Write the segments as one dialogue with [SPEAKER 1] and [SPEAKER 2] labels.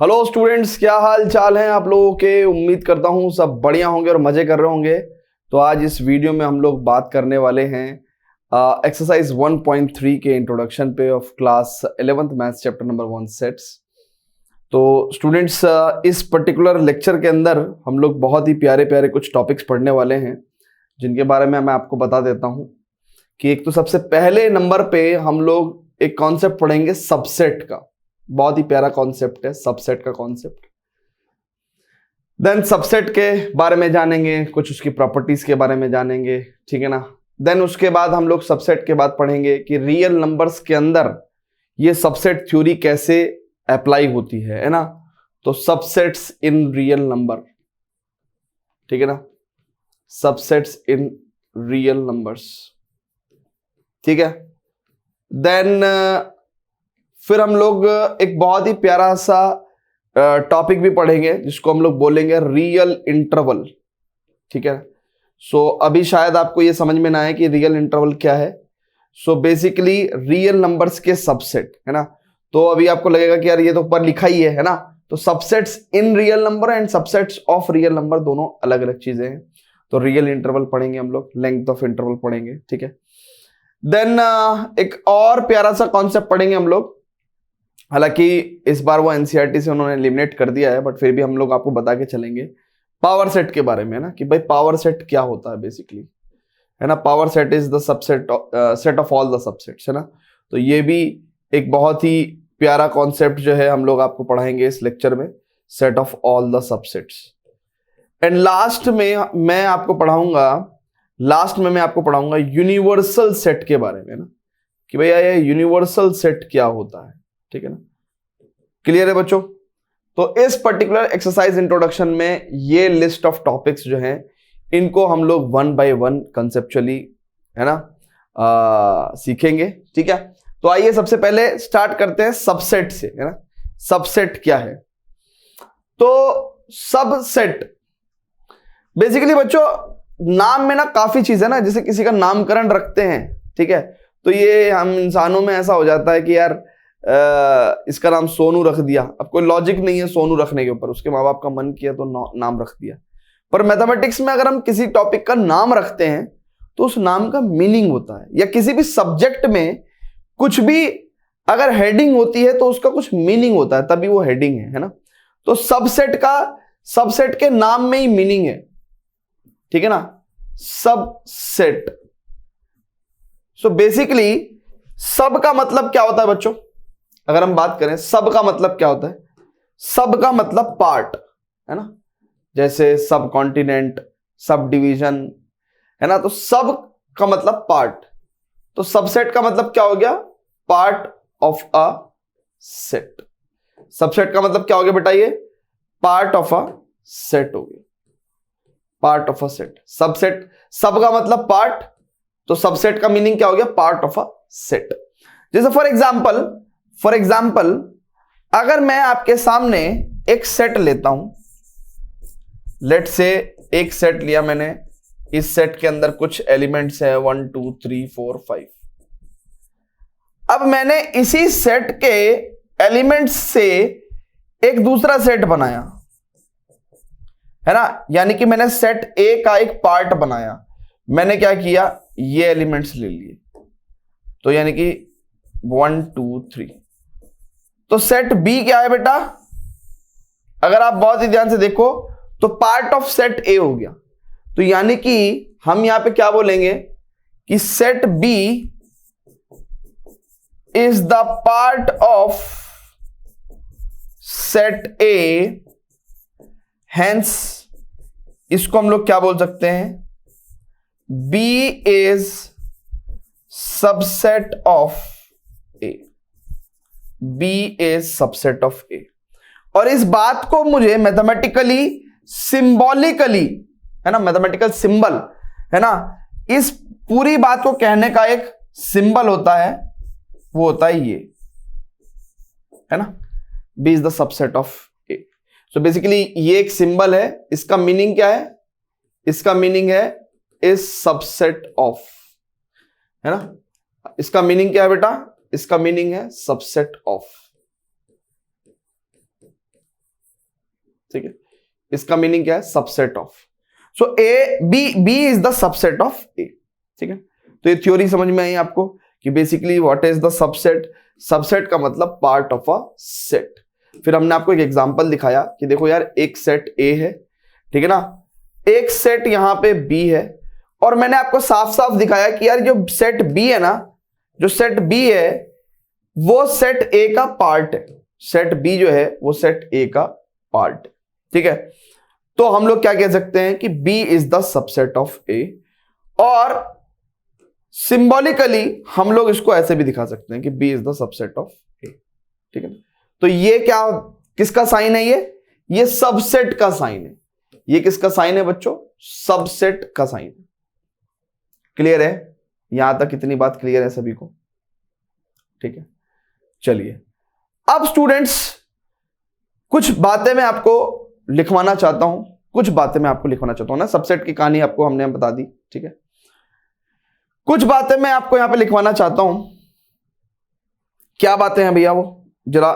[SPEAKER 1] Hello students, क्या हाल चाल हैं आप लोगों के। उम्मीद करता हूं सब बढ़िया होंगे और मजे कर रहे होंगे। तो आज इस वीडियो में हम लोग बात करने वाले हैं एक्सरसाइज 1.3 के इंट्रोडक्शन पे of class 11th maths chapter number 1 sets. तो स्टूडेंट्स, इस पर्टिकुलर लेक्चर के अंदर हम लोग बहुत ही प्यारे प्यारे कुछ टॉपिक्स पढ़ने वाले हैं, जिनके बारे में मैं आपको बता देता हूं कि एक तो सबसे पहले नंबर पे हम लोग एक कॉन्सेप्ट पढ़ेंगे सबसेट का। बहुत ही प्यारा कॉन्सेप्ट है सबसेट का कॉन्सेप्ट। देन सबसेट के बारे में जानेंगे, कुछ उसकी प्रॉपर्टीज के बारे में जानेंगे, ठीक है ना। देन उसके बाद हम लोग सबसेट के बाद पढ़ेंगे कि रियल नंबर्स के अंदर ये सबसेट थ्योरी कैसे अप्लाई होती है ना। तो सबसेट्स इन रियल नंबर, ठीक है ना, सबसेट्स इन रियल नंबर्स, ठीक है। देन फिर हम लोग एक बहुत ही प्यारा सा टॉपिक भी पढ़ेंगे जिसको हम लोग बोलेंगे रियल इंटरवल, ठीक है। सो अभी शायद आपको ये समझ में ना आए कि रियल इंटरवल क्या है। सो बेसिकली रियल नंबर्स के सबसेट, है ना। तो अभी आपको लगेगा कि यार ये तो ऊपर लिखा ही है ना। तो subsets in real number and subsets of real number दोनों अलग अलग चीजें हैं। तो रियल इंटरवल पढ़ेंगे हम लोग, लेंथ ऑफ इंटरवल पढ़ेंगे, ठीक है। देन एक और प्यारा सा कॉन्सेप्ट पढ़ेंगे हम लोग। हालांकि इस बार वो एनसीईआरटी से उन्होंने एलिमिनेट कर दिया है, बट फिर भी हम लोग आपको बता के चलेंगे पावर सेट के बारे में ना, कि भाई पावर सेट क्या होता है बेसिकली, है ना। Power set is the subset set of all the subsets, है ना। तो ये भी एक बहुत ही प्यारा कॉन्सेप्ट जो है हम लोग आपको पढ़ाएंगे इस लेक्चर में, set of all the subsets. And last में मैं आपको पढ़ाऊंगा यूनिवर्सल सेट के बारे में ना, कि भैया ये यूनिवर्सल सेट क्या होता है, ठीक है ना। क्लियर है बच्चों। तो इस पर्टिकुलर एक्सरसाइज इंट्रोडक्शन में ये लिस्ट ऑफ टॉपिक्स जो हैं इनको हम लोग 1 by 1 कंसेप्चुअली, है ना, सीखेंगे, ठीक है। तो आइए सबसे पहले स्टार्ट करते हैं सबसेट से, है ना। सबसेट क्या है। तो सबसेट बेसिकली बच्चों, नाम में ना काफी चीज है ना, जैसे किसी का नामकरण रखते हैं, ठीक है। तो ये हम इंसानों में ऐसा हो जाता है कि यार इसका नाम सोनू रख दिया। अब कोई लॉजिक नहीं है सोनू रखने के ऊपर, उसके माँ बाप का मन किया तो नाम रख दिया। पर मैथमेटिक्स में अगर हम किसी टॉपिक का नाम रखते हैं तो उस नाम का मीनिंग होता है, या किसी भी सब्जेक्ट में कुछ भी अगर हेडिंग होती है तो उसका कुछ मीनिंग होता है, तभी वो हेडिंग है ना। तो सबसेट के नाम में ही मीनिंग है, ठीक है ना। सबसेट। सो बेसिकली सब का मतलब क्या होता है बच्चों, अगर हम बात करें सब का मतलब क्या होता है। सब का मतलब पार्ट, है ना। जैसे सब कॉन्टिनेंट, सब डिवीजन, है ना। तो सब का मतलब पार्ट। तो सबसेट का मतलब क्या हो गया, part of a set. Subset का मतलब क्या हो गया बेटा, ये पार्ट ऑफ अ सेट हो गया, part of a set. Subset, सब का मतलब पार्ट, तो सबसेट का मीनिंग क्या हो गया, पार्ट ऑफ अ सेट। जैसे फॉर एग्जाम्पल अगर मैं आपके सामने एक सेट लेता हूं, लेट से एक सेट लिया मैंने, इस सेट के अंदर कुछ एलिमेंट्स है 1 2 3 4 5। अब मैंने इसी सेट के एलिमेंट्स से एक दूसरा सेट बनाया, है ना। यानी कि मैंने सेट ए का एक पार्ट बनाया। मैंने क्या किया, ये एलिमेंट्स ले लिए, तो यानी कि 1 2 3। तो सेट बी क्या है बेटा, अगर आप बहुत ही ध्यान से देखो तो पार्ट ऑफ सेट ए हो गया। तो यानी कि हम यहां पे क्या बोलेंगे कि set B is the part of set A, hence इसको हम लोग क्या बोल सकते हैं, B is subset of A, B is subset of A. और इस बात को मुझे मैथमेटिकली सिंबॉलिकली, है ना, मैथमेटिकल सिंबल, है ना, इस पूरी बात को कहने का एक सिंबल होता है, वो होता है ये, है ना, B is the subset of A. So basically ये एक सिंबल है। इसका मीनिंग क्या है, इसका मीनिंग है इज सबसेट ऑफ, है ना। इसका मीनिंग क्या है बेटा, इसका मीनिंग है सबसेट ऑफ। ठीक है, इसका मीनिंग क्या है, subset of. So A B is the subset of A. ठीक है, तो ये थ्योरी समझ में आई आपको कि basically what is the subset. Subset का मतलब पार्ट ऑफ अ सेट। फिर हमने आपको एक एग्जांपल दिखाया कि देखो यार, एक सेट ए है, ठीक है ना, एक सेट यहां पे बी है, और मैंने आपको साफ साफ दिखाया कि यार जो सेट बी है ना, जो सेट बी है वो सेट ए का पार्ट है। सेट बी जो है वो सेट ए का पार्ट है। ठीक है, तो हम लोग क्या कह सकते हैं कि B is the subset of A, और सिंबॉलिकली हम लोग इसको ऐसे भी दिखा सकते हैं कि B is the subset of A. ठीक है, तो ये क्या, किसका साइन है, ये सबसेट का साइन है। ये किसका साइन है बच्चों, सबसेट का साइन है। क्लियर है, यहां तक कितनी बात क्लियर है सभी को। ठीक है, चलिए अब स्टूडेंट्स कुछ बातें मैं आपको लिखवाना चाहता हूं, कुछ बातें मैं आपको लिखवाना चाहता हूं ना, सबसेट की कहानी आपको हमने बता दी। ठीक है, कुछ बातें मैं आपको यहां पे लिखवाना चाहता हूं। क्या बातें हैं भैया, वो जरा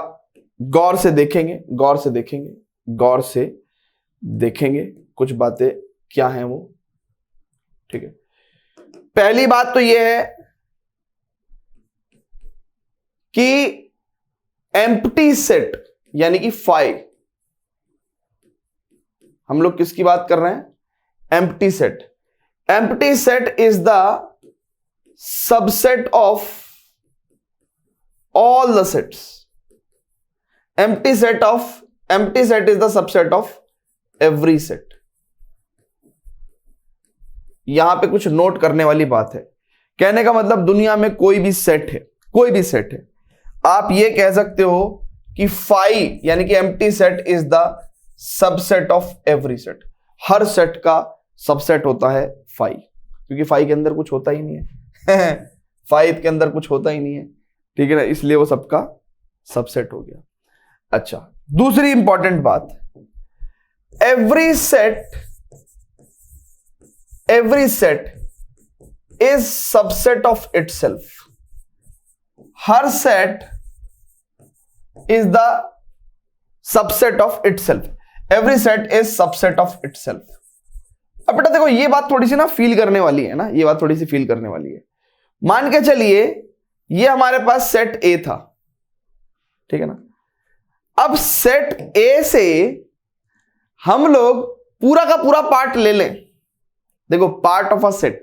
[SPEAKER 1] गौर से देखेंगे, गौर से देखेंगे, गौर से देखेंगे कुछ बातें क्या हैं वो। ठीक है, पहली बात तो यह है कि एम्प्टी सेट यानी कि फाइव, हम लोग किसकी बात कर रहे हैं, empty set. Empty set is the subset of all the sets. Empty set is the subset of every set. यहां पे कुछ नोट करने वाली बात है। कहने का मतलब दुनिया में कोई भी सेट है, कोई भी सेट है, आप ये कह सकते हो कि फाइव यानी कि empty set is the subset of every set. Her set का सबसेट होता है फाइव, क्योंकि फाइव के अंदर कुछ होता ही नहीं है फाइव के अंदर कुछ होता ही नहीं है। ठीक है ना, इसलिए वो सबका सबसेट हो गया। अच्छा, दूसरी इंपॉर्टेंट बात, every set is subset of itself. Her set is the subset of itself. Every set is subset of itself. अब बेटा देखो, ये बात थोड़ी सी ना फील करने वाली है ना, ये बात थोड़ी सी फील करने वाली है। मान के चलिए ये हमारे पास सेट ए था, ठीक है ना। अब सेट ए से हम लोग पूरा का पूरा पार्ट ले लें। देखो, पार्ट ऑफ अ सेट,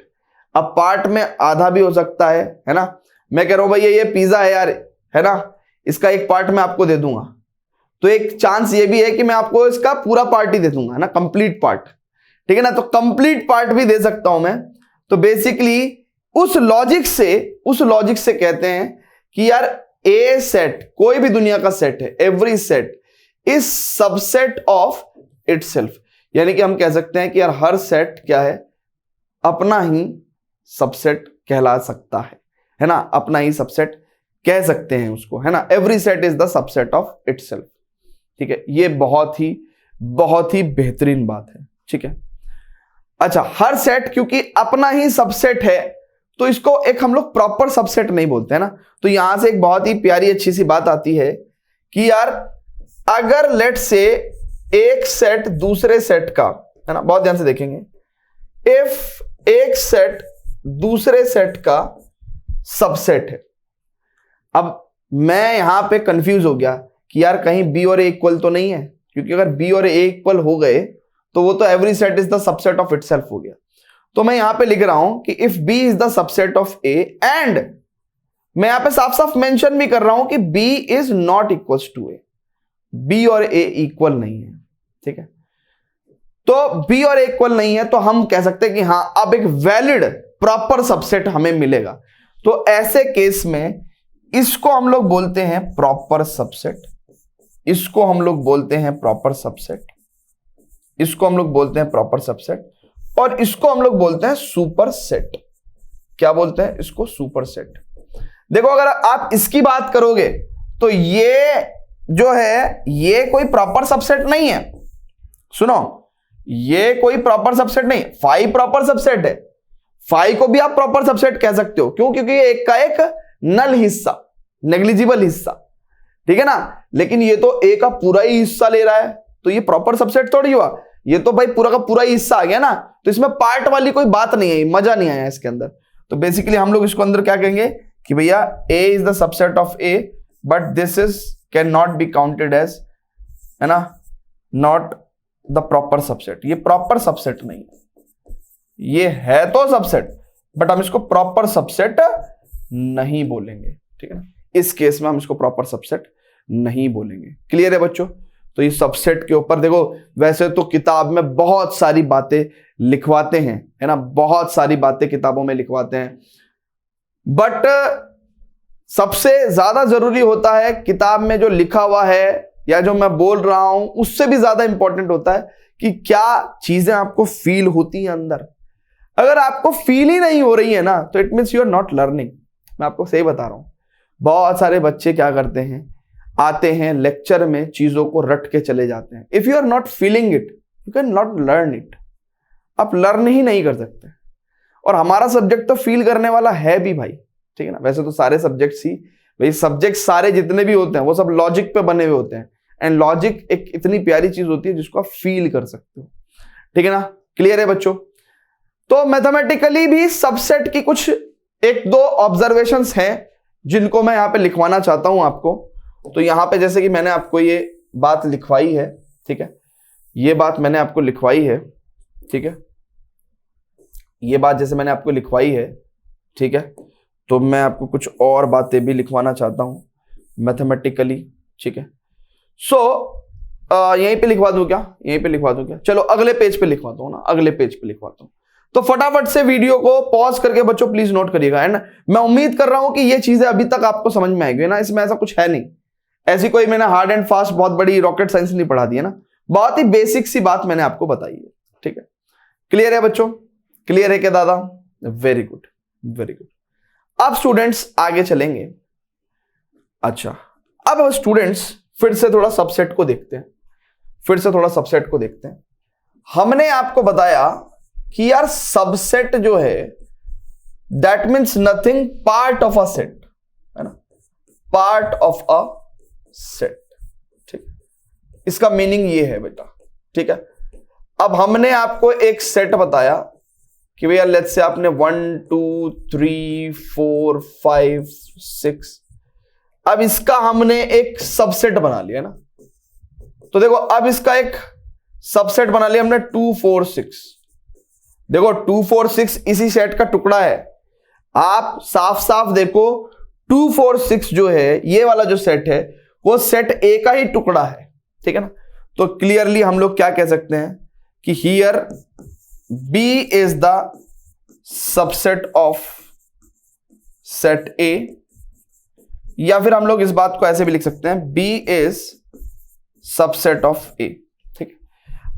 [SPEAKER 1] अब पार्ट में आधा भी हो सकता है ना। मैं कह रहा हूं भैया ये पिज्जा है यार, है ना, इसका एक पार्ट मैं आपको दे दूंगा, तो एक चांस ये भी है कि मैं आपको इसका पूरा पार्ट ही दे दूंगा, है ना, कंप्लीट पार्ट। ठीक है ना, तो कंप्लीट पार्ट भी दे सकता हूं मैं। तो बेसिकली उस लॉजिक से कहते हैं कि यार ए सेट, कोई भी दुनिया का सेट है, every set is subset of itself. यानी कि हम कह सकते हैं कि यार हर सेट क्या है, अपना ही सबसेट कहला सकता है ना, अपना ही सबसेट कह सकते हैं उसको, है ना। Every set is the subset of itself. ठीक है, ये बहुत ही बेहतरीन बात है। ठीक है, अच्छा, हर सेट क्योंकि अपना ही सबसेट है तो इसको एक हम लोग प्रॉपर सबसेट नहीं बोलते, है ना। तो यहां से एक बहुत ही प्यारी अच्छी सी बात आती है कि यार अगर लेट से एक सेट दूसरे सेट का, है ना, बहुत ध्यान से देखेंगे, इफ एक सेट दूसरे सेट का सबसेट है। अब मैं यहां पे कंफ्यूज हो गया कि यार कहीं बी और ए इक्वल तो नहीं है, क्योंकि अगर बी और ए इक्वल हो गए तो वो तो every set is the subset of itself हो गया। तो मैं यहां पे लिख रहा हूं कि if B is the subset of A, and मैं यहां पे साफ साफ मेंशन भी कर रहा हूं कि B is not equal to A, B और ए इक्वल नहीं है। ठीक है, तो बी और ए इक्वल नहीं है तो हम कह सकते हैं कि हां अब एक वैलिड प्रॉपर सबसेट हमें मिलेगा। तो ऐसे केस में इसको हम लोग बोलते हैं प्रॉपर सबसेट, इसको हम लोग बोलते हैं प्रॉपर सबसेट, इसको हम लोग बोलते हैं प्रॉपर सबसेट, और इसको हम लोग बोलते हैं सुपर सेट। क्या बोलते हैं इसको? Super set. देखो, अगर आप इसकी बात करोगे तो ये जो है ये कोई प्रॉपर सबसेट नहीं है। सुनो, ये कोई प्रॉपर सबसेट नहीं, फाइव प्रॉपर सबसेट है। फाइव को भी आप प्रॉपर सबसेट कह सकते हो, क्यों? क्योंकि ये एक का एक नल हिस्सा, नेग्लिजिबल हिस्सा, ठीक है ना। लेकिन ये तो ए का पूरा ही हिस्सा ले रहा है, तो ये प्रॉपर सबसेट थोड़ी हुआ, ये तो भाई पूरा का पूरा ही हिस्सा आ गया ना, तो इसमें पार्ट वाली कोई बात नहीं है, मजा नहीं आया इसके अंदर। तो बेसिकली हम लोग इसको अंदर क्या कहेंगे कि भैया A is the subset of A but this is can not be counted as, है ना, नॉट द प्रॉपर सबसेट। ये प्रॉपर सबसेट नहीं है, ये है तो सबसेट बट हम इसको प्रॉपर सबसेट नहीं बोलेंगे, ठीक है ना। इस केस में हम इसको प्रॉपर सबसेट नहीं बोलेंगे। क्लियर है बच्चों? तो ये सबसेट के ऊपर देखो, वैसे तो किताब में बहुत सारी बातें लिखवाते हैं, है ना, बहुत सारी बातें किताबों में लिखवाते हैं, बट सबसे ज्यादा जरूरी होता है किताब में जो लिखा हुआ है या जो मैं बोल रहा हूं उससे भी ज्यादा इंपॉर्टेंट होता है कि क्या चीजें आपको फील होती हैं अंदर। अगर आपको फील ही नहीं हो रही है ना तो it means you are not learning. मैं आपको सही बता रहा हूं, बहुत सारे बच्चे क्या करते हैं, आते हैं लेक्चर में चीजों को रट के चले जाते हैं। If you are not feeling it you can not learn it. आप लर्न ही नहीं कर सकते। और हमारा सब्जेक्ट तो फील करने वाला है भी भाई, ठीक है ना। वैसे तो सारे सब्जेक्ट्स ही, भाई सब्जेक्ट सारे जितने भी होते हैं वो सब लॉजिक पे बने हुए होते हैं, एंड लॉजिक एक इतनी प्यारी चीज होती है जिसको आप फील कर सकते हो, ठीक है ना। क्लियर है बच्चों? तो मैथमेटिकली भी सबसेट की कुछ एक दो ऑब्जर्वेशंस हैं जिनको मैं यहां पे लिखवाना चाहता हूं आपको। तो यहां पे जैसे कि मैंने आपको ये बात लिखवाई है, ठीक है, ये बात मैंने आपको लिखवाई है, ठीक है, ये बात जैसे मैंने आपको लिखवाई है, ठीक है, तो मैं आपको कुछ और बातें भी लिखवाना चाहता हूं मैथमेटिकली, ठीक है। सो यहीं पे लिखवा दूं क्या? यहीं पे लिखवा दूं क्या? चलो अगले पेज पे लिखवाता हूं ना, अगले पेज पे लिखवाता हूं। तो फटाफट से वीडियो को पॉज करके बच्चों प्लीज नोट करिएगा, एंड मैं उम्मीद कर रहा हूं कि ये चीजें अभी तक आपको समझ में आएगी ना। इसमें ऐसा कुछ है नहीं, ऐसी कोई मैंने हार्ड एंड फास्ट बहुत बड़ी रॉकेट साइंस नहीं पढ़ा दी है ना, बहुत ही बेसिक सी बात मैंने आपको बताई है, ठीक है। क्लियर है बच्चों? क्लियर है क्या दादा? Very good, very good. अब स्टूडेंट्स आगे चलेंगे। अच्छा, अब स्टूडेंट्स फिर से थोड़ा सबसेट को देखते हैं, फिर से थोड़ा सबसेट को देखते हैं। हमने आपको बताया कि यार सबसेट जो है that means nothing part of a set, है ना, पार्ट ऑफ अ सेट, ठीक। इसका मीनिंग ये है बेटा, ठीक है। अब हमने आपको एक सेट बताया कि भैया लेट्स से आपने 1 2 3 4 5 6, अब इसका हमने एक सबसेट बना लिया ना। तो देखो अब इसका एक सबसेट बना लिया हमने 2 4 6। देखो 2 4 6 इसी सेट का टुकड़ा है। आप साफ साफ देखो 2 4 6 जो है ये वाला जो सेट है वो सेट ए का ही टुकड़ा है, ठीक है ना। तो क्लियरली हम लोग क्या कह सकते हैं कि here B is the subset of set A, या फिर हम लोग इस बात को ऐसे भी लिख सकते हैं B is subset of A, ठीक।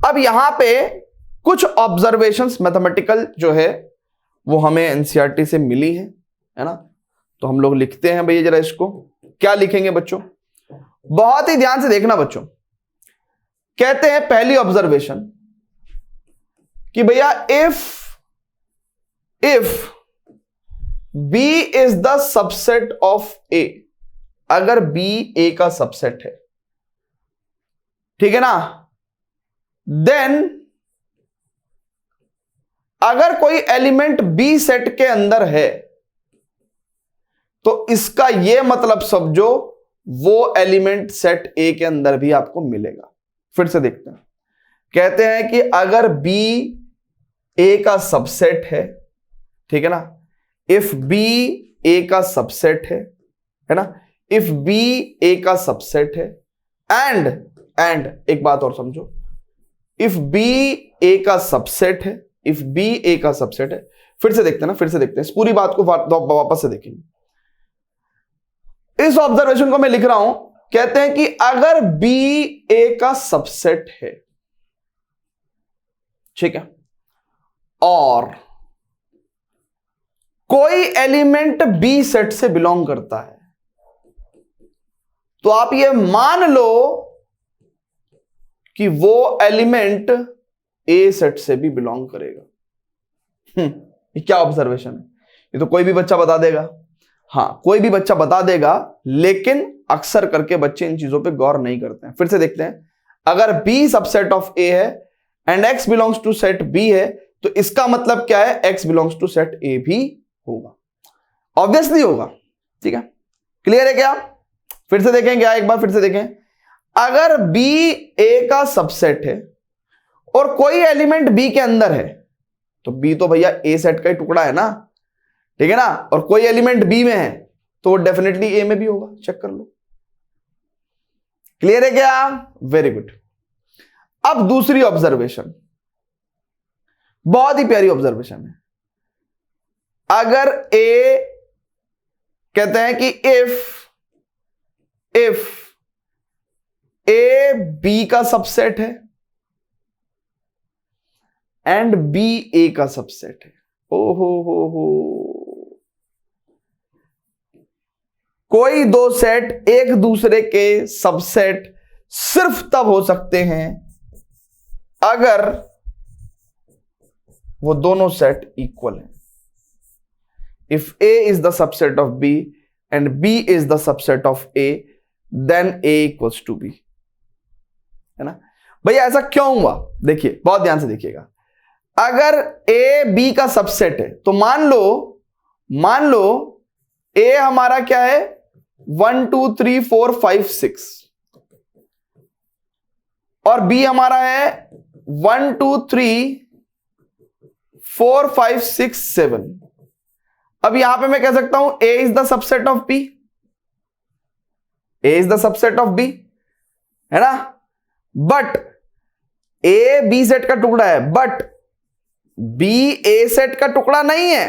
[SPEAKER 1] अब यहां पे कुछ ऑब्जर्वेशंस मैथमेटिकल जो है वो हमें एनसीईआरटी से मिली है ना। तो हम लोग लिखते हैं भैया जरा इसको, क्या लिखेंगे बच्चों, बहुत ही ध्यान से देखना बच्चों। कहते हैं पहली ऑब्जर्वेशन कि भैया if B is the subset of A, अगर बी ए का सबसेट है, ठीक है ना, देन अगर कोई एलिमेंट बी सेट के अंदर है तो इसका यह मतलब समझो वो एलिमेंट सेट ए के अंदर भी आपको मिलेगा। फिर से देखते हैं, कहते हैं कि अगर बी ए का सबसेट है, ठीक है ना, इफ बी ए का सबसेट है ना, इफ बी ए का सबसेट है एंड एक बात और समझो, इफ बी ए का सबसेट है, इफ बी ए का सबसेट है, फिर से देखते हैं ना, फिर से देखते हैं, इस पूरी बात को वापस से देखेंगे। इस ऑब्जर्वेशन को मैं लिख रहा हूं, कहते हैं कि अगर बी ए का सबसेट है, ठीक है, और कोई एलिमेंट बी सेट से बिलोंग करता है, तो आप ये मान लो कि वो एलिमेंट ए सेट से भी बिलोंग करेगा। ये क्या ऑब्जर्वेशन है? ये तो कोई भी बच्चा बता देगा, हाँ कोई भी बच्चा बता देगा, लेकिन अक्सर करके बच्चे इन चीजों पे गौर नहीं करते हैं। फिर से देखते हैं, अगर B सबसेट ऑफ A है and X belongs to set B है, तो इसका मतलब क्या है, X belongs to set A भी होगा, ऑब्वियसली होगा। ठीक है, क्लियर है क्या? फिर से देखें क्या, एक बार फिर से देखें। अगर B A का सबसेट है और कोई एलिमेंट B के अंदर है, तो B तो भैया A सेट का ही टुकड़ा है ना, ठीक है ना, और कोई एलिमेंट B में है तो वो डेफिनेटली A में भी होगा, चेक कर लो। क्लियर है क्या? Very good. अब दूसरी ऑब्जर्वेशन, बहुत ही प्यारी ऑब्जर्वेशन है। अगर A कहते हैं कि इफ A B का सबसेट है एंड B A का सबसेट है, ओ हो, कोई दो सेट एक दूसरे के सबसेट सिर्फ तब हो सकते हैं अगर वो दोनों सेट इक्वल हैं। If A is the subset of B and B is the subset of A, then A equals to B, है ना भैया? ऐसा क्यों हुआ? देखिए, बहुत ध्यान से देखिएगा। अगर A B का सबसेट है तो मान लो A हमारा क्या है, 1 2 3 4 5 6 और B हमारा है 1 2 3 4 5 6 7। अब यहां पे मैं कह सकता हूं A is the subset of B, A is the subset of B, है ना। बट A B सेट का टुकड़ा है, बट B A सेट का टुकड़ा नहीं है,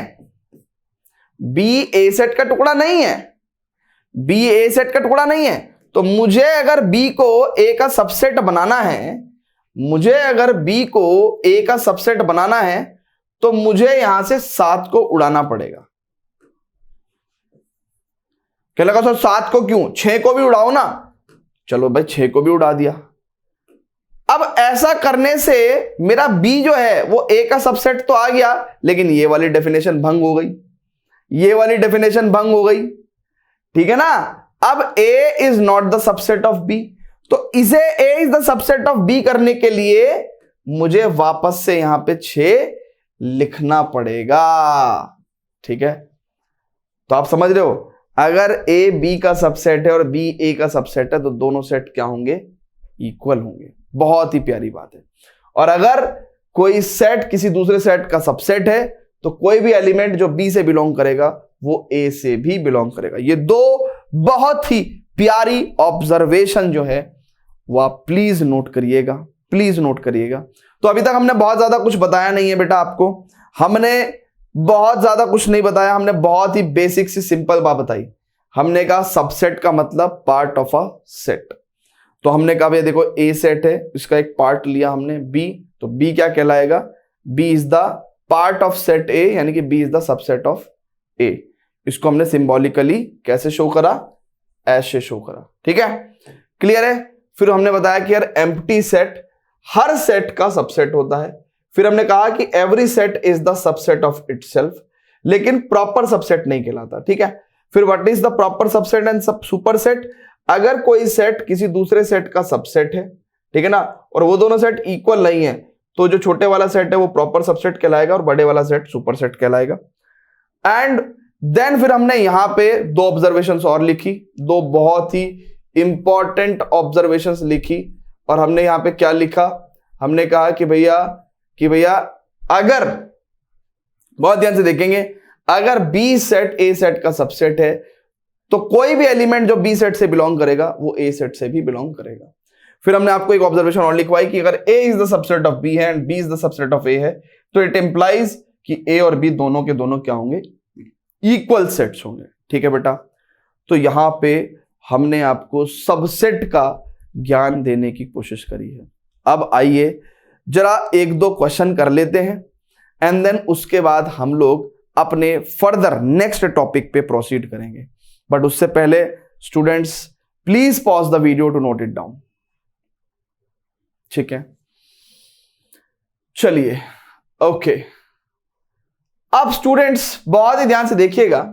[SPEAKER 1] B A सेट का टुकड़ा नहीं है, B A सेट का टुकड़ा नहीं है। तो मुझे अगर B को A का सबसेट बनाना है, मुझे अगर B को A का सबसेट बनाना है, तो मुझे यहां से 7 को उड़ाना पड़ेगा। क्या लगा सर 7 को क्यों, 6 को भी उड़ाओ ना। चलो भाई 6 को भी उड़ा दिया। अब ऐसा करने से मेरा B जो है वो A का सबसेट तो आ गया, लेकिन ये वाली डेफिनेशन भंग हो गई, ये वाली डेफिनेशन भंग हो गई, ठीक है ना। अब A is not the subset of B, तो इसे A is the subset of B करने के लिए मुझे वापस से यहां पे 6 लिखना पड़ेगा, ठीक है। तो आप समझ रहे हो, अगर A B का सबसेट है और B A का सबसेट है तो दोनों सेट क्या होंगे, इक्वल होंगे। बहुत ही प्यारी बात है। और अगर कोई सेट किसी दूसरे सेट का सबसेट है तो कोई भी एलिमेंट जो B से बिलोंग करेगा वो A से भी बिलोंग करेगा। ये दो बहुत ही प्यारी ऑब्जर्वेशन जो है वो आप प्लीज नोट करिएगा, प्लीज नोट करिएगा। तो अभी तक हमने बहुत ज्यादा कुछ बताया नहीं है बेटा आपको, हमने बहुत ज्यादा कुछ नहीं बताया, हमने बहुत ही बेसिक सी सिंपल बात बताई। हमने कहा सबसेट का मतलब पार्ट ऑफ अ सेट। तो हमने कहा भैया देखो A सेट है, इसका एक पार्ट लिया हमने B, तो B क्या कहलाएगा, B is the part of set A, यानी कि B is the subset of A। इसको हमने सिंबॉलिकली कैसे शो करा, ऐसे शो करा, ठीक है, क्लियर है। फिर हमने बताया कि यार एम्प्टी सेट हर सेट का सबसेट होता है। फिर हमने कहा कि every set is the subset of itself, लेकिन प्रॉपर सबसेट नहीं कहलाता, ठीक है। फिर what is the proper subset and super set, अगर कोई सेट किसी दूसरे सेट का सबसेट है, ठीक है ना, और वो दोनों सेट इक्वल नहीं है, तो जो छोटे वाला सेट है वो प्रॉपर सबसेट कहलाएगा और बड़े वाला सेट सुपर सेट कहलाएगा। एंड देन फिर हमने यहां पे दो ऑब्जर्वेशंस और लिखी, दो बहुत ही इंपॉर्टेंट ऑब्जर्वेशंस लिखी। और हमने यहां पे क्या लिखा, हमने कहा कि भैया अगर, बहुत ध्यान से देखेंगे, अगर B सेट A सेट का सबसेट है तो कोई भी एलिमेंट जो B सेट से बिलोंग करेगा वो A सेट से भी बिलोंग करेगा। फिर हमने आपको एक ऑब्जर्वेशन और लिखवाई कि अगर A is the subset of B है and B is the subset of A है, तो इट इंप्लाइज कि A और B दोनों के दोनों क्या होंगे, इक्वल सेट्स होंगे, ठीक है बेटा। तो यहां पे हमने आपको सबसेट का ज्ञान देने की कोशिश करी है। अब आइए जरा एक दो क्वेश्चन कर लेते हैं एंड देन उसके बाद हम लोग अपने फर्दर नेक्स्ट टॉपिक पे प्रोसीड करेंगे। बट उससे पहले students please pause the video to note it down, ठीक है। चलिए ओके, अब स्टूडेंट्स बहुत ही ध्यान से देखिएगा,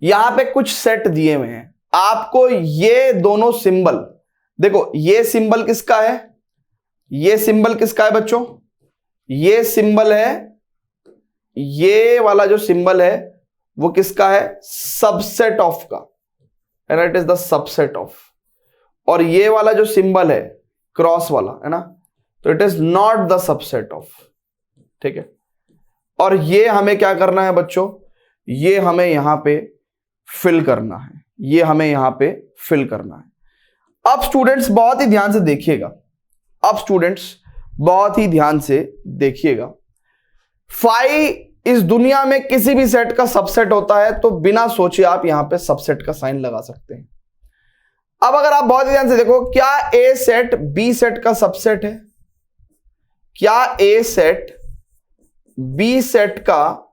[SPEAKER 1] यहां पे कुछ सेट दिए हुए हैं आपको, ये दोनों सिंबल देखो ये सिंबल किसका है, ये सिंबल किसका है बच्चों, ये सिंबल है, ये वाला जो सिंबल है वो किसका है, सबसेट ऑफ का, and it is the subset of. और ये वाला जो सिंबल है क्रॉस वाला है ना, तो it is not the subset of, ठीक है। और ये हमें क्या करना है बच्चों, ये हमें यहां पे फिल करना है, ये हमें यहां पे फिल करना है। अब स्टूडेंट्स बहुत ही ध्यान से देखिएगा, अब स्टूडेंट्स बहुत ही ध्यान से देखिएगा, फाई इस दुनिया में किसी भी सेट का सबसेट होता है तो बिना सोचे आप यहां पे सबसेट का साइन लगा सकते हैं। अब अगर आप बहुत ही ध्यान से देखो, क्या ए सेट बी सेट का सबसेट है, क्या ए सेट बी सेट का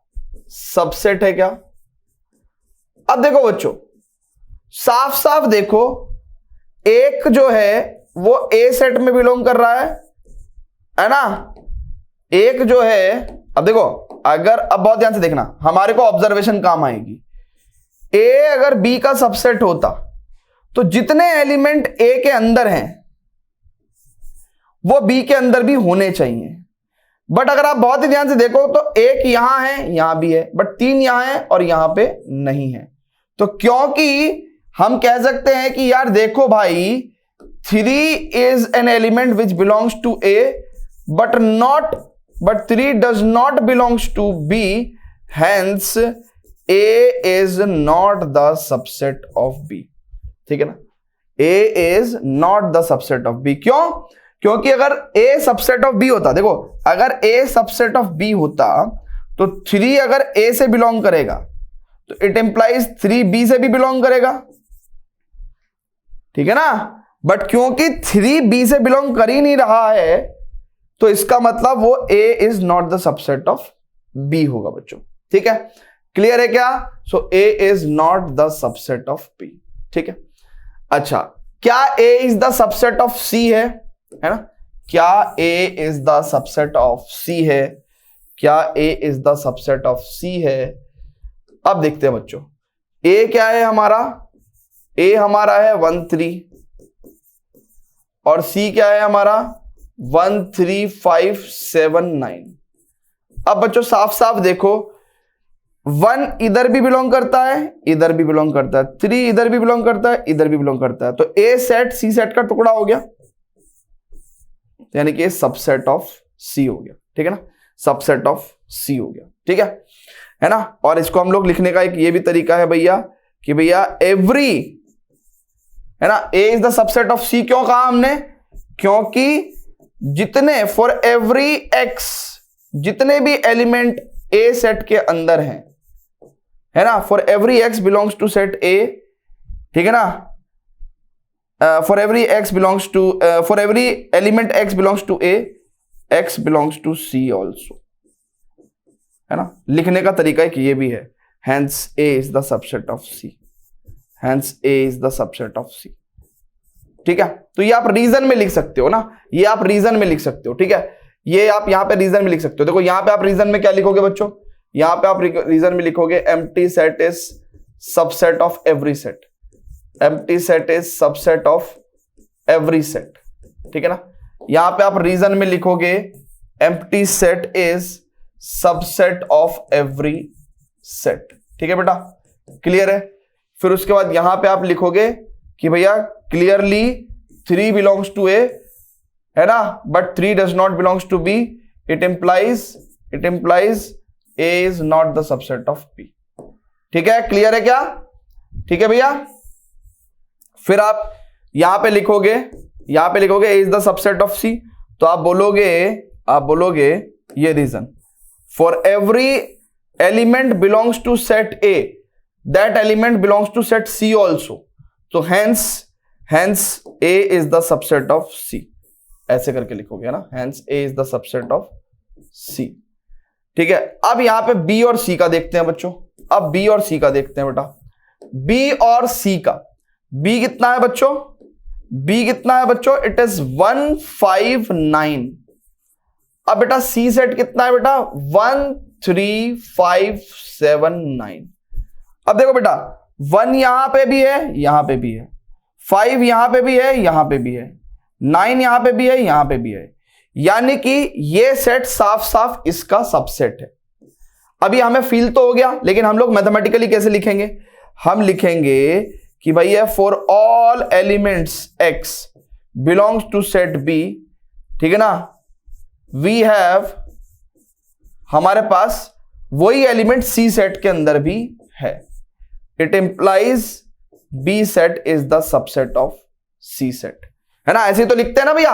[SPEAKER 1] सबसेट है क्या? अब देखो बच्चों, साफ साफ देखो, एक जो है वो ए सेट में बिलोंग कर रहा है ना, एक जो है, अब देखो अगर, अब बहुत ध्यान से देखना, हमारे को ऑब्जर्वेशन काम आएगी, ए अगर बी का सबसेट होता तो जितने एलिमेंट ए के अंदर हैं वो बी के अंदर भी होने चाहिए। बट अगर आप बहुत ही ध्यान से देखो तो एक यहां है, यहां भी है, बट 3 यहां है और यहां पे नहीं है। तो क्योंकि हम कह सकते हैं कि यार देखो भाई, 3 is an element which belongs to A but 3 does not belongs to B, hence A is not the subset of B, ठीक है ना, A is not the subset of B। क्यों? क्योंकि अगर A सबसेट ऑफ B होता, देखो अगर A subset of B होता तो 3 अगर A से बिलोंग करेगा तो इट इंप्लाइज 3 B से भी बिलोंग करेगा, ठीक है ना। बट क्योंकि 3 B से बिलोंग कर ही नहीं रहा है तो इसका मतलब वो A is not the subset of B होगा बच्चों, ठीक है, क्लियर है क्या? सो A is not the subset of B, ठीक है। अच्छा, क्या A is the subset of C है ना, क्या A is the subset of C है, क्या A is the subset of C है? अब देखते हैं बच्चों, A क्या है हमारा, A हमारा है 1 3 और C क्या है हमारा 1 3 5 7 9। अब बच्चों साफ साफ देखो, 1 इधर भी बिलोंग करता है, इधर भी बिलोंग करता है, 3 इधर भी बिलोंग करता है, इधर भी बिलोंग करता है, तो A सेट C सेट का टुकड़ा हो गया, यानी कि सबसेट ऑफ C हो गया, ठीक है ना, सबसेट ऑफ C हो गया, ठीक है ना। और इसको हम लोग लिखने का एक ये भी तरीका है भैया कि भैया एवरी, है ना, A is the subset of C। क्यों कहा हमने? क्योंकि जितने, फॉर एवरी x, जितने भी एलिमेंट A सेट के अंदर हैं, है ना, for every x belongs to set A, ठीक है ना, for every x belongs to, for every element x belongs to A, x belongs to C also, है ना। लिखने का तरीका एक ये भी है, hence A is the subset of C, hence A is the subset of C, ठीक है। तो ये आप रीजन में लिख सकते हो ना, ये आप रीजन में लिख सकते हो, ठीक है, ये आप यहां पे रीजन में लिख सकते हो। देखो यहां पे आप रीजन में क्या लिखोगे बच्चों, यहां पे आप रीजन में लिखोगे empty set is subset of every set, empty set is subset of every set, ठीक है ना। यहां पे आप रीजन में लिखोगे empty set is subset of every set, ठीक है बेटा, क्लियर है। फिर उसके बाद यहां पे आप लिखोगे कि भैया क्लियरली 3 बिलोंग्स टू A, है ना, but 3 does not belongs to B, it implies A is not the subset of B, ठीक है, क्लियर है क्या? ठीक है भैया। फिर आप यहां पे लिखोगे A is the subset of C, तो आप बोलोगे ये reason, for every element belongs to set A, that element belongs to set C also, तो hence A is the subset of C, ऐसे करके लिखोगे ना, hence A is the subset of C, ठीक है। अब यहां पे B और C का देखते हैं बच्चों, अब B और C का देखते हैं बेटा, B और C का, B कितना है बच्चों, B कितना है बच्चों, इट इज 1 5 9। अब बेटा C सेट कितना है बेटा, 1 3 5 7 9। अब देखो बेटा 1 यहां पे भी है, यहां पे भी है, 5 यहां पे भी है, यहां पे भी है, 9 यहां पे भी है, यहां पे भी है, यानी कि ये सेट साफ साफ इसका सबसेट है। अभी हमें फील तो हो गया, लेकिन हम लोग मैथमेटिकली कैसे लिखेंगे? हम लिखेंगे कि भैया for all elements x belongs to set b, ठीक है ना, वी हैव, हमारे पास वही एलिमेंट c सेट के अंदर भी है। It implies b set is the subset of c set, है ना। ऐसे ही तो लिखते हैं ना भैया।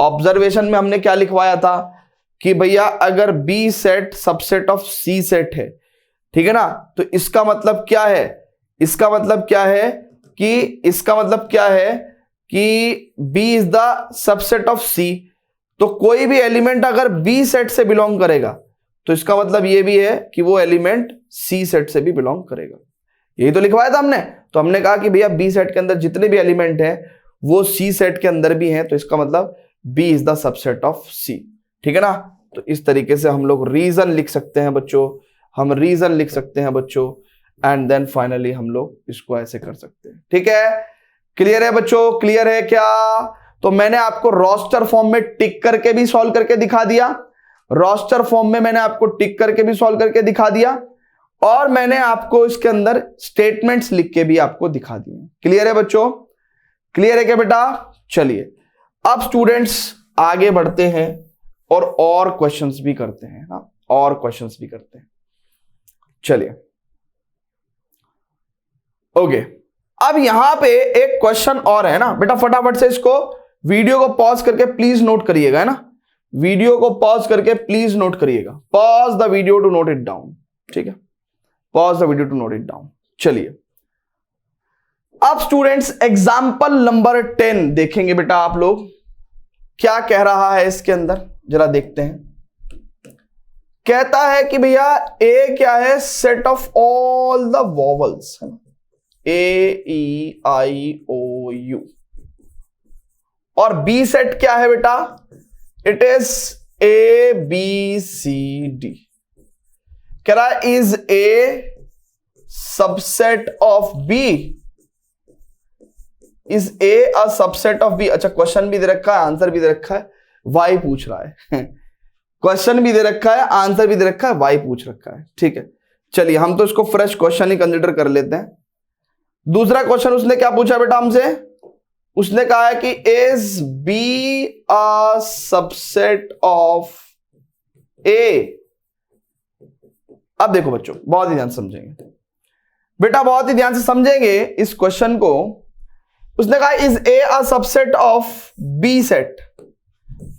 [SPEAKER 1] ऑब्जर्वेशन में हमने क्या लिखवाया था कि भैया अगर b set subset of c set है, ठीक है ना, तो इसका मतलब क्या है? इसका मतलब क्या है कि b is the subset of c। तो कोई भी एलिमेंट अगर b सेट से बिलोंग करेगा तो इसका मतलब ये भी है कि वो एलिमेंट c सेट से भी बिलोंग करेगा। यही तो लिखवाया था हमने। तो हमने कहा कि भैया b सेट के अंदर जितने भी एलिमेंट हैं वो c सेट के अंदर भी हैं, तो इसका मतलब b is the subset of c, ठीक है ना। तो इस तरीके से हम लोग रीजन लिख सकते हैं बच्चों, हम रीजन लिख सकते हैं बच्चों, एंड देन फाइनली हम लोग इसको ऐसे कर सकते हैं, ठीक है। क्लियर है बच्चों? क्लियर है क्या? तो मैंने आपको रोस्टर फॉर्म में टिक करके भी सॉल्व करके दिखा दिया, रोस्टर फॉर्म में मैंने आपको टिक करके भी सॉल्व करके दिखा दिया, और मैंने आपको इसके अंदर स्टेटमेंट्स लिख के भी आपको दिखा दिए। क्लियर है बच्चों? क्लियर है क्या बेटा? चलिए अब स्टूडेंट्स आगे बढ़ते हैं और क्वेश्चंस भी करते हैं ना, और क्वेश्चंस भी करते हैं। चलिए ओके, अब यहां पे एक क्वेश्चन और है ना बेटा, फटाफट से इसको वीडियो को पॉज करके प्लीज नोट करिएगा, है ना। वीडियो को पॉज करके प्लीज नोट करिएगा, pause the video to note it down, ठीक है, pause the video to note it down. चलिए अब स्टूडेंट्स एग्जाम्पल नंबर 10 देखेंगे बेटा, आप लोग क्या कह रहा है इसके अंदर, जरा देखते हैं। कहता है कि भैया ए क्या है? Set of all the vowels, है ना, A E I O U, और बी सेट क्या है बेटा? It is A B C D. कह रहा है is A subset of B, is A a subset of B. अच्छा, क्वेश्चन भी दे रखा है, आंसर भी दे रखा है, वाई पूछ रहा है क्वेश्चन भी दे रखा है, आंसर भी दे रखा है, वाई पूछ रखा है, ठीक है। चलिए हम तो इसको फ्रेश क्वेश्चन ही कंसिडर कर लेते हैं। दूसरा क्वेश्चन उसने क्या पूछा बेटा हमसे? उसने कहा है कि is B a subset of A. अब देखो बच्चों, बहुत ही ध्यान से समझेंगे बेटा, बहुत ही ध्यान से समझेंगे इस क्वेश्चन को। उसने कहा is A a subset of B set,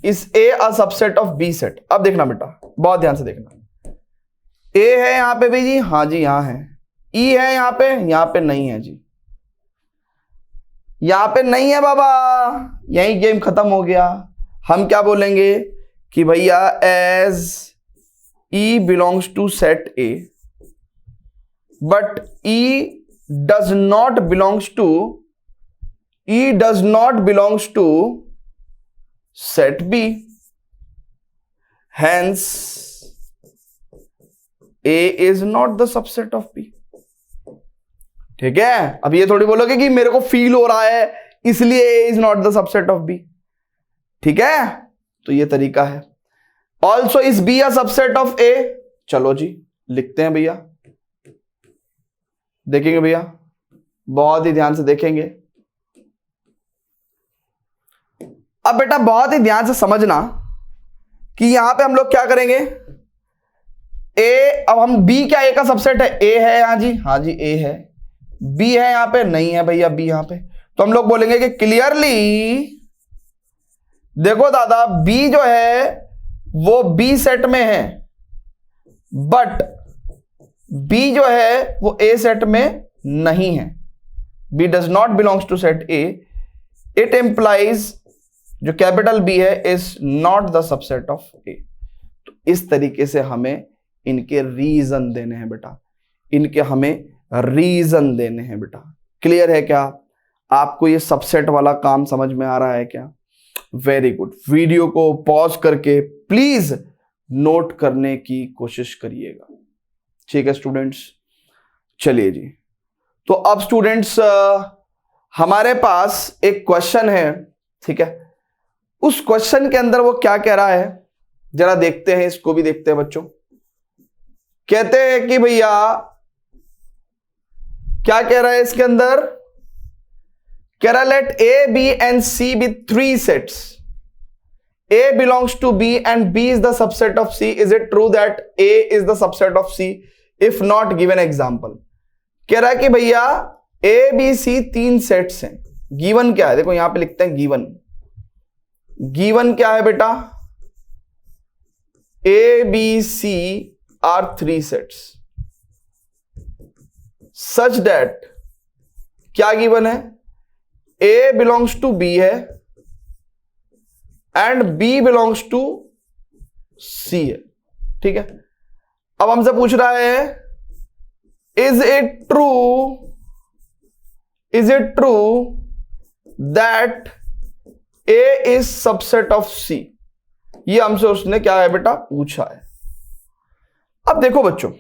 [SPEAKER 1] is A a subset of B set. अब देखना बेटा, बहुत ध्यान से देखना। ए है यहां पे भी जी, हाँ जी यहां है। ई है यहां पे नहीं है जी, यहां पे नहीं है बाबा, यही गेम खत्म हो गया। हम क्या बोलेंगे कि भैया as E belongs to set A but E does not belongs to set B, hence A is not the subset of B। ठीक है, अब ये थोड़ी बोलोगे कि मेरे को फील हो रहा है इसलिए A is not the subset of B, ठीक है, तो ये तरीका है। Also is B a subset of A, चलो जी लिखते हैं भैया, देखेंगे भैया, बहुत ही ध्यान से देखेंगे। अब बेटा बहुत ही ध्यान से समझना कि यहां पे हम लोग क्या करेंगे। ए, अब हम बी क्या ए का सबसेट है? ए है यहां जी, हाँ जी ए है। बी है यहां पे? नहीं है भैया बी यहां पे। तो हम लोग बोलेंगे कि क्लियरली देखो दादा, बी जो है वो बी सेट में है, बट बी जो है वो ए सेट में नहीं है। B does not belongs to set A, it implies जो कैपिटल बी है is not the subset of A. तो इस तरीके से हमें इनके रीजन देने हैं बेटा, इनके हमें रीजन देने हैं बेटा। क्लियर है क्या? आपको ये सबसेट वाला काम समझ में आ रहा है क्या? Very good. वीडियो को पॉज करके प्लीज नोट करने की कोशिश करिएगा, ठीक है स्टूडेंट्स। चलिए जी, तो अब स्टूडेंट्स हमारे पास एक क्वेश्चन है, ठीक है, उस क्वेश्चन के अंदर वो क्या कह रहा है जरा देखते हैं, इसको भी देखते हैं बच्चों। कहते हैं कि भैया क्या कह रहा है इसके अंदर, कह रहा है let A B and C be 3 sets, A belongs to B and B is the subset of C. Is it true that A is the subset of C? If not, give an example. कह रहा है कि भैया A, B, C 3 sets हैं। Given क्या है, देखो यहां पे लिखते हैं गिवन। गिवन क्या है बेटा, A, B, C are 3 sets such that क्या गिवन है, A belongs to B है and B belongs to C है, ठीक है। अब हमसे पूछ रहा है is it true that A is subset of C, ये हमसे उसने क्या है बेटा पूछा है। अब देखो बच्चों,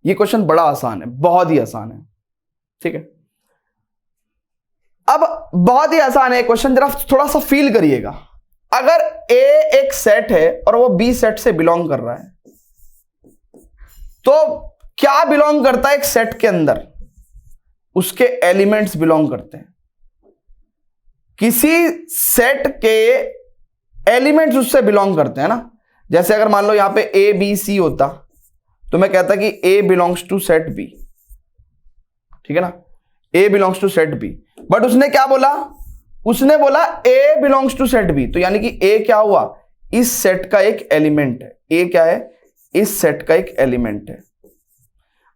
[SPEAKER 1] ये क्वेश्चन बड़ा आसान है, बहुत ही आसान है, ठीक है। अब बहुत ही आसान है क्वेश्चन, जरा थोड़ा सा फील करिएगा। अगर A एक सेट है और वो B सेट से बिलोंग कर रहा है, तो क्या बिलोंग करता है एक सेट के अंदर, उसके एलिमेंट्स बिलोंग करते हैं। किसी सेट के एलिमेंट्स उससे बिलोंग करते हैं ना। जैसे अगर मान लो यहां पे A B C होता तो मैं कहता कि A belongs to set B, ठीक है ना, A belongs to set B। But उसने क्या बोला, उसने बोला A belongs to set B, तो यानी कि A क्या हुआ, इस सेट का एक एलिमेंट है। A क्या है, इस सेट का एक एलिमेंट है।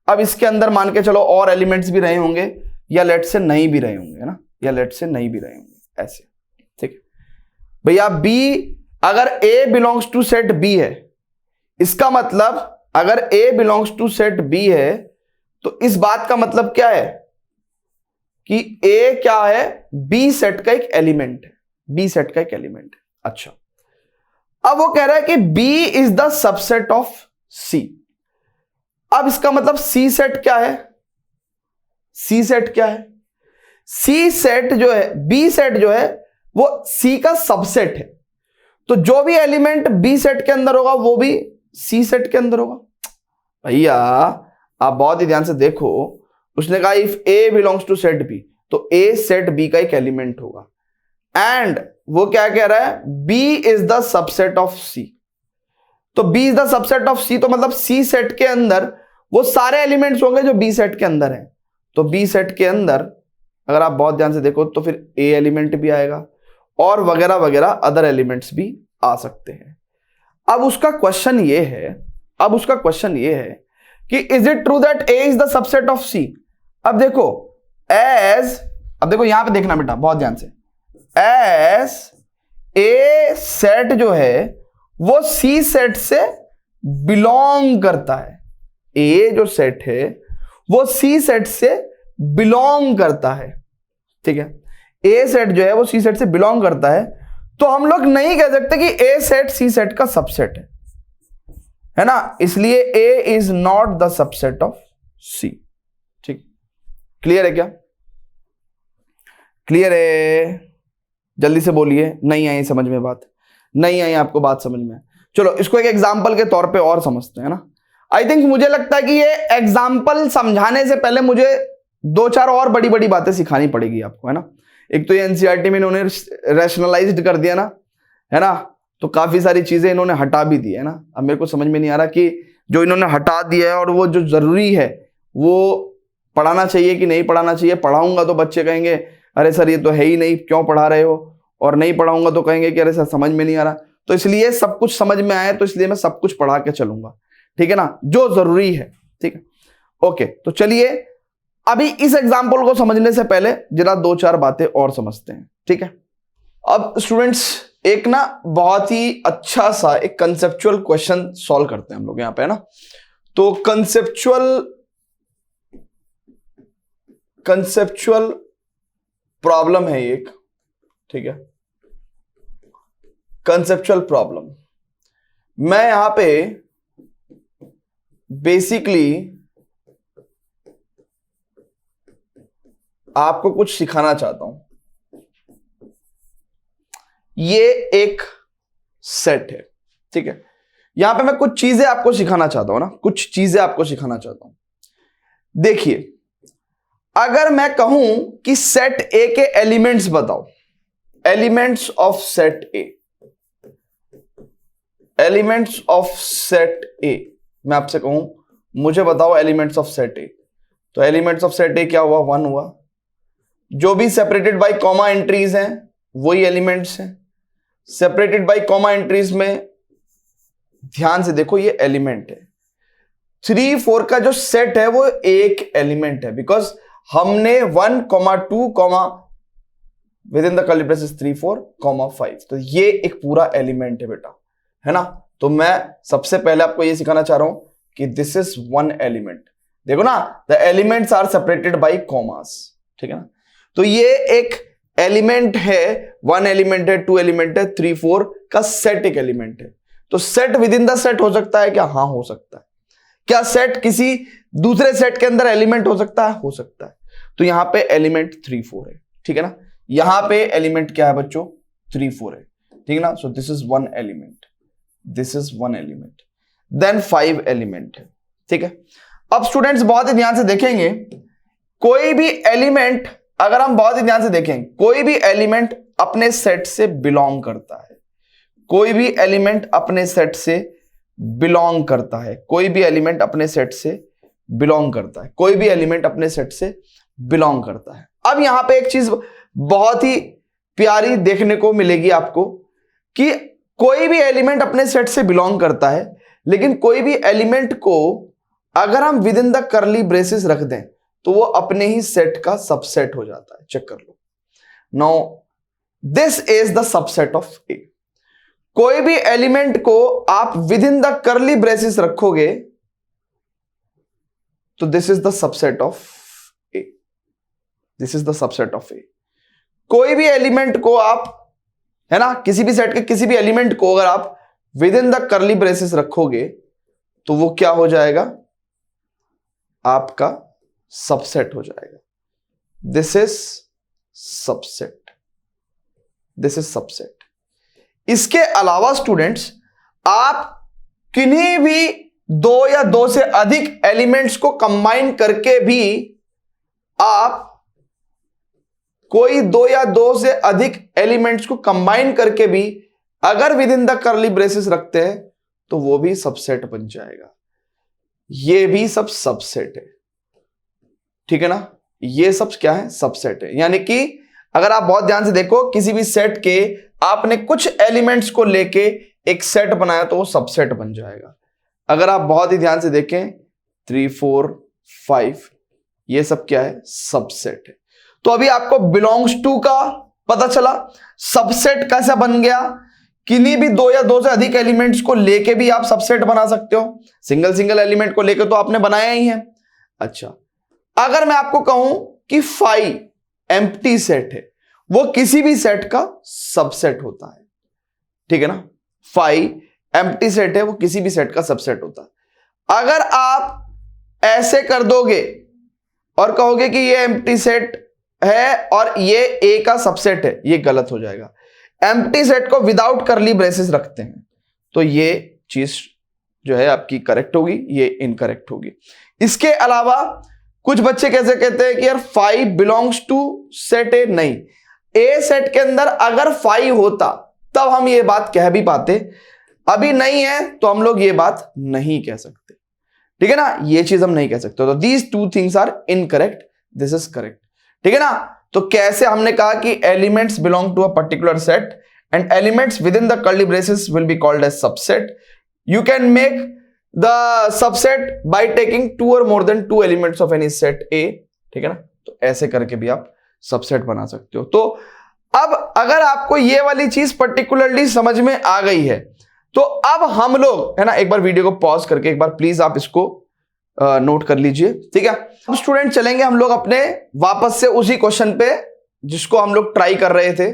[SPEAKER 1] अब इसके अंदर मान के चलो और एलिमेंट्स भी रहे होंगे या लेट से नहीं भी रहे होंगे, है ना, या लेट से नहीं भी रहे होंगे, ऐसे, ठीक है भैया। B अगर A belongs to set B है, इसका मतलब अगर A belongs to set B है तो इस बात का मतलब क्या है कि A क्या है, B सेट का एक एलिमेंट है, B सेट का एक एलिमेंट है। अच्छा, अब वो कह रहा है कि B is the subset of C। अब इसका मतलब C सेट क्या है, C सेट क्या है, C सेट जो है, B सेट जो है वो C का सबसेट है, तो जो भी एलिमेंट B सेट के अंदर होगा वो भी C सेट के अंदर होगा। भैया आप बहुत ही ध्यान से देखो, उसने कहा if A belongs to set B, तो A सेट B का एक एलिमेंट होगा। एंड वो क्या कह रहा है, B is the subset of C, तो B is the subset of C, तो मतलब C सेट के अंदर वो सारे एलिमेंट्स होंगे जो B सेट के अंदर हैं। तो B सेट के अंदर अगर आप बहुत ध्यान से देखो तो फिर A एलिमेंट भी आएगा और वगैरह वगैरह अदर एलिमेंट्स भी आ सकते हैं। अब उसका क्वेश्चन ये है, कि is it true that A is the subset of C। अब देखो यहां पे देखना बेटा बहुत ध्यान से, एज A सेट जो है वो C सेट से बिलोंग करता है। A जो सेट है वो C सेट से बिलोंग करता है, ठीक है। A सेट जो है वो C सेट से बिलोंग करता है, तो हम लोग नहीं कह सकते कि A सेट C सेट का सबसेट है ना, इसलिए A is not the subset of C। ठीक, क्लियर है क्या, क्लियर है, जल्दी से बोलिए। नहीं आई समझ में बात, नहीं आई आपको बात समझ में। चलो इसको एक एग्जांपल के तौर पे और समझते हैं ना। आई थिंक मुझे लगता है कि ये एग्जांपल समझाने से पहले मुझे 2-4 और बड़ी बड़ी बातें सिखानी पड़ेगी आपको, है ना। एक तो ये एनसीईआरटी में इन्होंने रैशनलाइज्ड कर दिया ना, है ना, तो काफी सारी चीजें इन्होंने हटा भी दी है ना। अब मेरे को समझ में नहीं आ रहा कि जो इन्होंने हटा दिया है और वो जो जरूरी है वो पढ़ाना चाहिए कि नहीं पढ़ाना चाहिए। पढ़ाऊंगा तो बच्चे कहेंगे अरे सर ये तो है ही नहीं, क्यों पढ़ा रहे हो, और नहीं पढ़ाऊंगा तो कहेंगे कि अरे सर समझ में नहीं आ रहा। तो इसलिए सब कुछ समझ में आए तो इसलिए मैं सब कुछ पढ़ा के चलूंगा, ठीक है ना, जो जरूरी है, ठीक है। ओके, तो चलिए अभी इस एग्जाम्पल को समझने से पहले जरा 2-4 बातें और समझते हैं, ठीक है। अब स्टूडेंट्स एक ना बहुत ही अच्छा सा एक कंसेप्चुअल क्वेश्चन सॉल्व करते हैं हम लोग यहाँ पे, है ना। तो कंसेप्चुअल प्रॉब्लम है एक, ठीक है, कंसेप्चुअल प्रॉब्लम। मैं यहां पे बेसिकली आपको कुछ सिखाना चाहता हूं। ये एक सेट है, ठीक है। यहां पे मैं कुछ चीजें आपको सिखाना चाहता हूं ना, कुछ चीजें आपको सिखाना चाहता हूं। देखिए, अगर मैं कहूं कि सेट ए के एलिमेंट्स बताओ, elements of set A, elements of set ए, मैं आपसे कहूं मुझे बताओ एलिमेंट्स ऑफ सेट ए, तो एलिमेंट्स ऑफ सेट ए क्या हुआ? 1 हुआ। जो भी सेपरेटेड बाय कॉमा एंट्रीज हैं वही एलिमेंट्स हैं। सेपरेटेड बाय कॉमा एंट्रीज में ध्यान से देखो, ये एलिमेंट है। 3 4 का जो सेट है वो एक एलिमेंट है, बिकॉज हमने 1 2 with in the curly braces 3 4 5, तो ये एक पूरा एलिमेंट है बेटा, है ना। तो मैं सबसे पहले आपको ये सिखाना चाह रहा हूं कि दिस इज 1 एलिमेंट। देखो ना, the elements are separated by commas, ठीक है ना। तो ये एक एलिमेंट है, 1 एलिमेंट है, 2 एलिमेंट है, 3 4 का सेट एक एलिमेंट है। तो set with in the set हो सकता है क्या? हाँ, हो सकता है। क्या सेट किसी दूसरे सेट के अंदर एलिमेंट हो सकता है? हो सकता है। तो यहां पे एलिमेंट 3 4 है, ठीक है ना। यहां पे एलिमेंट क्या है बच्चों? 3 4 है, ठीक है ना। So this is 1 element, this is 1 element, then 5 element है, ठीक है। अब स्टूडेंट्स बहुत ही ध्यान से देखेंगे, कोई भी एलिमेंट, अगर हम बहुत ही ध्यान से देखें, कोई भी एलिमेंट अपने सेट से बिलोंग करता है, कोई भी एलिमेंट अपने सेट से बिलोंग करता है, कोई भी एलिमेंट अपने सेट से बिलोंग करता है, कोई भी एलिमेंट अपने सेट से बिलोंग करता है। अब यहां पे एक चीज बहुत ही प्यारी देखने को मिलेगी आपको कि कोई भी एलिमेंट अपने सेट से बिलोंग करता है, लेकिन कोई भी एलिमेंट को अगर हम with in the curly braces रख दें तो वो अपने ही सेट का सबसेट हो जाता है। चेक कर लो। Now this is the subset of A. कोई भी एलिमेंट को आप within the curly braces रखोगे तो this is the subset of A, this is the subset of A. कोई भी एलिमेंट को आप, है ना, किसी भी सेट के किसी भी एलिमेंट को अगर आप within the curly braces रखोगे तो वो क्या हो जाएगा? आपका सबसेट हो जाएगा। This is subset, this is subset. इसके अलावा स्टूडेंट्स, आप किन्हीं भी 2 या 2 से अधिक एलिमेंट्स को कंबाइन करके भी, आप कोई 2 या 2 से अधिक एलिमेंट्स को कंबाइन करके भी अगर with in the curly braces रखते हैं तो वो भी सबसेट बन जाएगा। ये भी सब सबसेट है, ठीक है ना। ये सब क्या है? सबसेट है। यानी कि अगर आप बहुत ध्यान से देखो, किसी भी सेट के आपने कुछ एलिमेंट्स को लेके एक सेट बनाया तो वो सबसेट बन जाएगा। अगर आप बहुत ही ध्यान से देखें, 3 4 5, ये सब क्या है? सबसेट है। तो अभी आपको बिलोंग्स टू का पता चला, सबसेट कैसा बन गया। किन्हीं भी 2 या 2 से अधिक एलिमेंट्स को लेके भी आप सबसेट बना सकते हो, सिंगल एलिमेंट को लेके तो आपने बनाया ही है। अच्छा, अगर मैं आपको कहूं कि 5 एम्प्टी सेट है, वो किसी भी सेट का सबसेट होता है, ठीक है ना। 5 एम्प्टी सेट है, वो किसी भी सेट का सबसेट होता है। अगर आप ऐसे कर दोगे और कहोगे कि ये एम्प्टी सेट है और ये ए का सबसेट है, ये गलत हो जाएगा। एम्प्टी सेट को विदाउट कर्ली ब्रेसेस रखते हैं तो ये चीज जो है आपकी करेक्ट होगी, ये इनकरेक्ट होगी। इसके अलावा कुछ बच्चे कैसे कहते हैं कि यार 5 बिलोंग्स टू सेट ए। नहीं, ए सेट के अंदर अगर 5 होता तब हम ये बात कह भी पाते, अभी नहीं है तो हम लोग ये बात नहीं कह सकते, ठीक है ना। ये चीज हम नहीं कह सकते। तो these 2 things are incorrect, this is correct, ठीक है ना। तो कैसे हमने कहा कि elements belong to a particular set and elements within the curly braces will be called as subset. You can make the subset by taking 2 or more than 2 elements of any set A, ठीक है ना। तो ऐसे करके भी आप subset बना सकते हो। तो अब अगर आपको ये वाली चीज पर्टिकुलरली समझ में आ गई है तो अब हम लोग, है ना, एक बार वीडियो को पॉज करके एक बार प्लीज आप इसको नोट कर लीजिए, ठीक है। अब स्टूडेंट चलेंगे हम लोग अपने वापस से उसी क्वेश्चन पे जिसको हम लोग ट्राई कर रहे थे,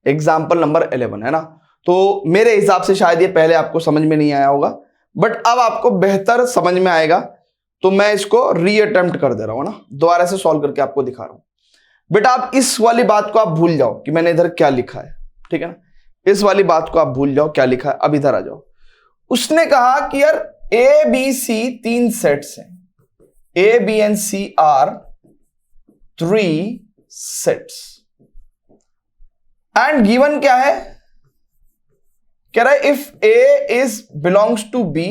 [SPEAKER 1] एग्जाम्पल नंबर 11, है ना। तो मेरे हिसाब से शायद ये पहले आपको समझ में नहीं आया होगा, बट अब आपको बेहतर समझ में आएगा, तो मैं इसको री अटेम्प्ट कर दे रहा हूं ना, दोबारा से सॉल्व करके आपको दिखा रहा हूं। बेटा आप इस वाली बात को आप भूल जाओ कि मैंने इधर क्या लिखा है, ठीक है ना, इस वाली बात को आप भूल जाओ क्या लिखा है। अब इधर आ जाओ, उसने कहा कि यार ए बी सी 3 सेट्स हैं, A B and C are 3 sets and given क्या है, कह रहा है if A is belongs to B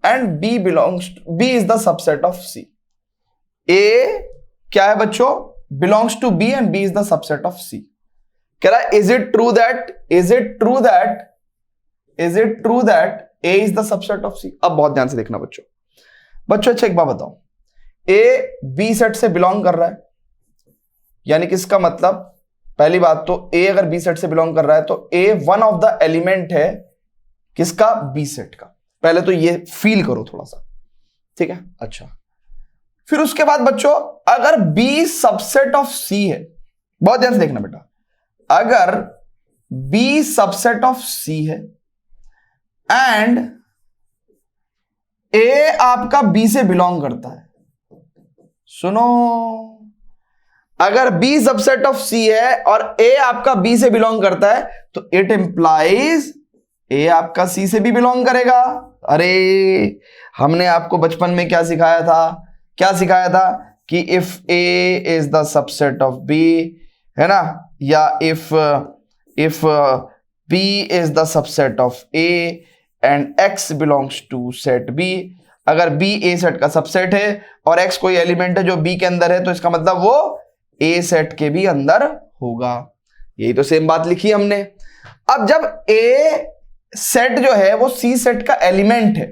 [SPEAKER 1] and B belongs to B is the subset of C. A क्या है बच्चों, belongs to B and B is the subset of C. कह रहा है is it true that A is the subset of C. अब बहुत ध्यान से देखना बच्चों, अच्छा एक बात बताओ, ए बी सेट से बिलोंग कर रहा है, यानी कि इसका मतलब पहली बात तो ए अगर बी सेट से बिलोंग कर रहा है तो ए वन ऑफ द एलिमेंट है किसका, बी सेट का। पहले तो ये फील करो थोड़ा सा, ठीक है। अच्छा, फिर उसके बाद बच्चों अगर बी सबसेट ऑफ सी है, बहुत ध्यान से देखना बेटा, अगर बी सबसेट ऑफ सी है एंड ए आपका बी से बिलोंग करता है, सुनो, अगर बी सबसेट ऑफ सी है और ए आपका बी से बिलोंग करता है तो इट इंप्लाइज ए आपका सी से भी बिलोंग करेगा। अरे हमने आपको बचपन में क्या सिखाया था कि if A is the subset of B, है ना, या if B is the subset of A and X belongs to set B. अगर बी ए सेट का सबसेट है और एक्स कोई एलिमेंट है जो बी के अंदर है तो इसका मतलब वो ए सेट के भी अंदर होगा। यही तो सेम बात लिखी हमने। अब जब ए सेट जो है वो सी सेट का एलिमेंट है,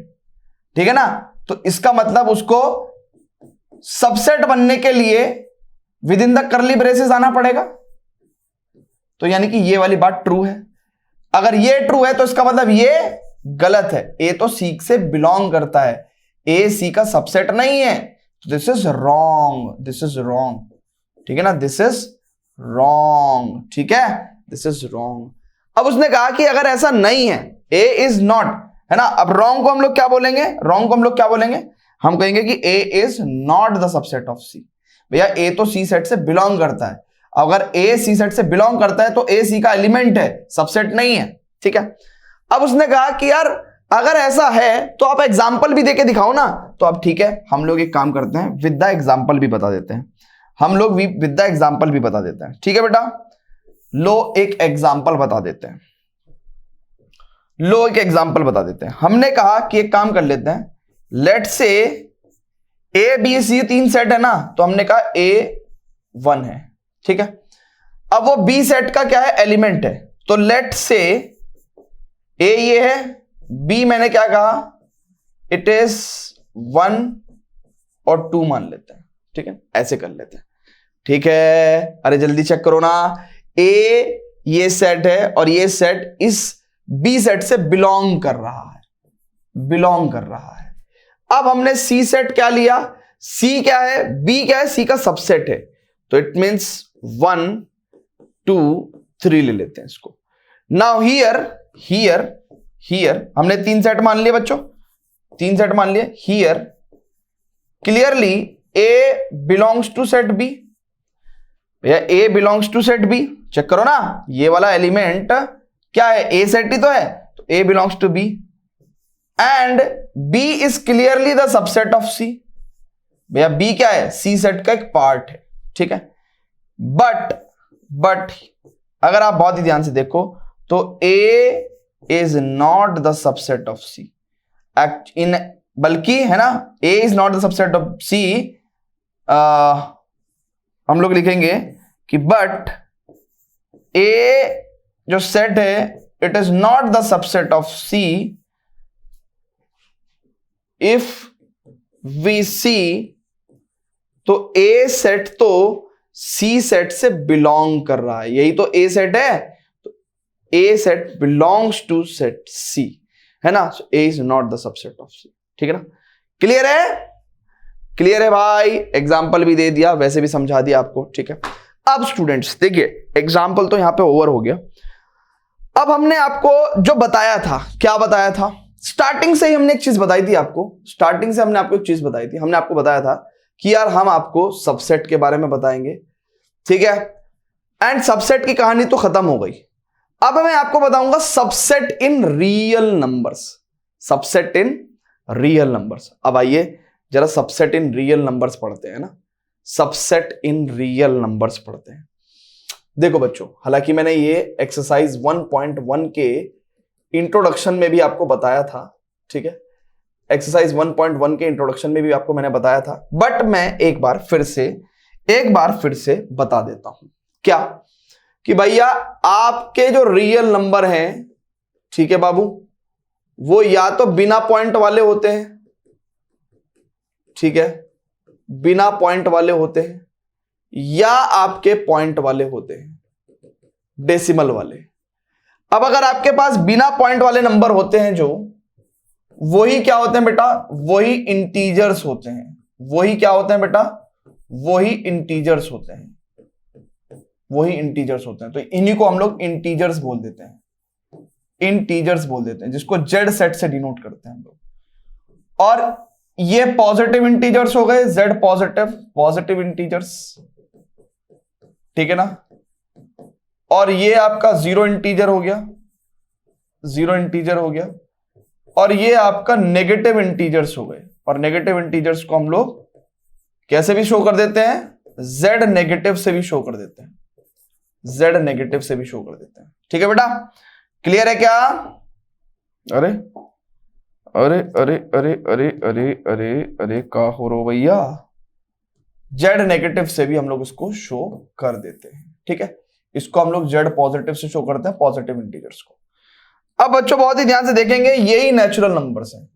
[SPEAKER 1] ठीक है ना, तो इसका मतलब उसको सबसेट बनने के लिए with in the curly braces आना पड़ेगा। तो यानी कि ये वाली बात ट्रू है। अगर ये ट्रू है तो इसका मतलब ये गलत है, ए तो सी से बिलोंग करता है, ए सी का सबसेट नहीं है, तो दिस इज रॉन्ग, ठीक है ना, दिस इज रॉन्ग, ठीक है, दिस इज रॉन्ग। अब उसने कहा कि अगर ऐसा नहीं है, ए इज नॉट, है ना, अब रॉन्ग को हम लोग क्या बोलेंगे, हम कहेंगे कि A is not the subset of C. भैया ए तो सी सेट से बिलोंग करता है, अगर ए सी सेट से बिलोंग करता है तो ए सी का एलिमेंट है, सबसेट नहीं है, ठीक है। अब उसने कहा कि यार अगर ऐसा है तो आप एग्जाम्पल भी देके दिखाओ ना, तो अब ठीक है, हम लोग एक काम करते हैं, विद द एग्जाम्पल भी बता देते हैं, ठीक है बेटा। लो एक एग्जाम्पल बता देते हैं, हमने कहा कि एक काम कर लेते हैं, लेट से ए बी सी 3 सेट है ना, तो हमने कहा ए 1 है, ठीक है। अब वो बी सेट का क्या है, एलिमेंट है, तो लेट से ए ये है, बी मैंने क्या कहा, इट इज 1 और 2 मान लेते हैं, ठीक है, ऐसे कर लेते हैं, ठीक है। अरे जल्दी चेक करो ना, ए ये सेट है और ये सेट इस बी सेट से बिलोंग कर रहा है, अब हमने सी सेट क्या लिया, सी क्या है, बी क्या है, सी का सबसेट है, तो इट मींस 1 2 3 ले लेते हैं इसको। नाउ हियर हमने 3 सेट मान लिए बच्चों, 3 सेट मान लिए। Here clearly A belongs to set B, भैया A belongs to set B, check करो ना, ये वाला एलिमेंट क्या है, ए सेट ही तो है, तो A belongs to B and B is clearly the subset of C. भैया बी क्या है, सी सेट का एक पार्ट है, ठीक है। बट अगर आप बहुत ही ध्यान से देखो तो A is not the subset of C, बल्कि है ना, A is not the subset of C, हम लोग लिखेंगे कि बट ए जो सेट है it is not the subset of C if we see, तो ए सेट तो सी सेट से बिलोंग कर रहा है, यही तो ए सेट है, तो A set belongs to set C, है ना, so A is not the subset of C, ठीक है ना। क्लियर है भाई, एग्जाम्पल भी दे दिया, वैसे भी समझा दिया आपको, ठीक है। अब स्टूडेंट्स देखिए, एग्जाम्पल तो यहां पे ओवर हो गया। अब हमने आपको जो बताया था, क्या बताया था, स्टार्टिंग से ही हमने एक चीज बताई थी आपको, हमने आपको बताया था कि यार हम आपको सबसेट के बारे में बताएंगे, ठीक है। एंड सबसेट की कहानी तो खत्म हो गई। अब मैं आपको बताऊंगा subset in real numbers, subset in real numbers. अब आइए जरा सबसेट इन रियल नंबर्स पढ़ते हैं ना, सबसेट इन रियल नंबर्स पढ़ते हैं। देखो बच्चों, हालांकि मैंने ये एक्सरसाइज 1.1 के इंट्रोडक्शन में भी आपको बताया था, ठीक है, एक्सरसाइज 1.1 के इंट्रोडक्शन में भी आपको मैंने बताया था, बट मैं एक बार फिर से बता देता हूं। क्या कि भैया आपके जो रियल नंबर हैं, ठीक है बाबू, वो या तो बिना पॉइंट वाले होते हैं, ठीक है, बिना पॉइंट वाले होते हैं, या आपके पॉइंट वाले होते हैं, डेसिमल वाले। अब अगर आपके पास बिना पॉइंट वाले नंबर होते हैं जो, वही क्या होते हैं बेटा, वही इंटीजर्स होते हैं। वही क्या होते हैं बेटा, वही इंटीजर्स होते हैं, वही इंटीजर्स होते हैं। तो इन्हीं को हम लोग इंटीजर्स बोल देते हैं, इंटीजर्स बोल देते हैं, जिसको जेड सेट से डिनोट करते हैं हम लोग। और ये पॉजिटिव इंटीजर्स हो गए, जेड पॉजिटिव इंटीजर्स, ठीक है ना। और ये आपका जीरो इंटीजर हो गया, जीरो इंटीजर हो गया। और ये आपका नेगेटिव इंटीजर्स हो गए। और नेगेटिव इंटीजर्स को हम लोग कैसे भी शो कर देते हैं, जेड नेगेटिव से भी शो कर देते हैं, जेड नेगेटिव से भी शो कर देते हैं। ठीक है बेटा, क्लियर है क्या? अरे अरे अरे अरे अरे अरे अरे अरे का हो रो भैया, जेड नेगेटिव से भी हम लोग इसको शो कर देते हैं। ठीक है, इसको हम लोग जेड पॉजिटिव से शो करते हैं, पॉजिटिव इंटीजर्स को। अब बच्चों बहुत ही ध्यान से देखेंगे, यही नेचुरल नंबर्स हैं,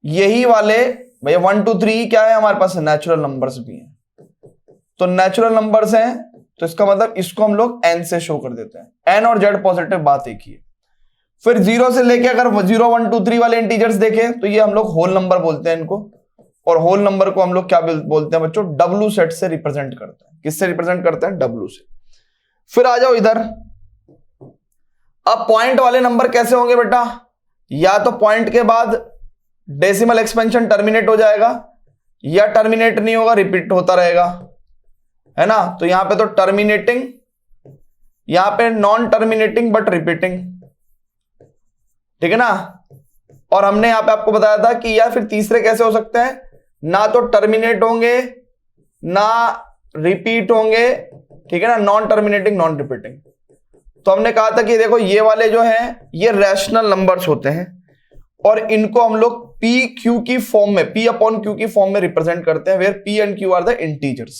[SPEAKER 1] यही वाले भैया 1 2 3 क्या है हमारे पास, नेचुरल नंबर्स भी हैं। तो नेचुरल नंबर्स हैं, तो इसका मतलब इसको हम लोग एन से शो कर देते हैं। एन और जेड पॉजिटिव बात एक ही है। फिर जीरो से लेके अगर 0 1 2 3 वाले इंटीजर्स देखें तो ये हम लोग होल नंबर बोलते हैं इनको। और होल नंबर को हम लोग क्या बोलते हैं बच्चों, डब्ल्यू सेट से रिप्रेजेंट करते हैं। किससे रिप्रेजेंट करते हैं? डब्ल्यू से। फिर आ जाओ इधर, अब पॉइंट वाले नंबर कैसे होंगे बेटा, या तो पॉइंट के बाद डेसिमल एक्सपेंशन टर्मिनेट हो जाएगा, या टर्मिनेट नहीं होगा, रिपीट होता रहेगा, है ना। तो यहां पे तो टर्मिनेटिंग, यहां पे नॉन टर्मिनेटिंग बट रिपीटिंग, ठीक है ना। और हमने यहां पे आपको बताया था कि या फिर तीसरे कैसे हो सकते हैं, ना तो टर्मिनेट होंगे ना रिपीट होंगे, ठीक है ना, नॉन टर्मिनेटिंग नॉन रिपीटिंग। तो हमने कहा था कि देखो ये वाले जो हैं ये रैशनल नंबर्स होते हैं, और इनको हम लोग पी क्यू की फॉर्म में, पी अपॉन क्यू की फॉर्म में रिप्रेजेंट करते हैं, where P and Q are the integers,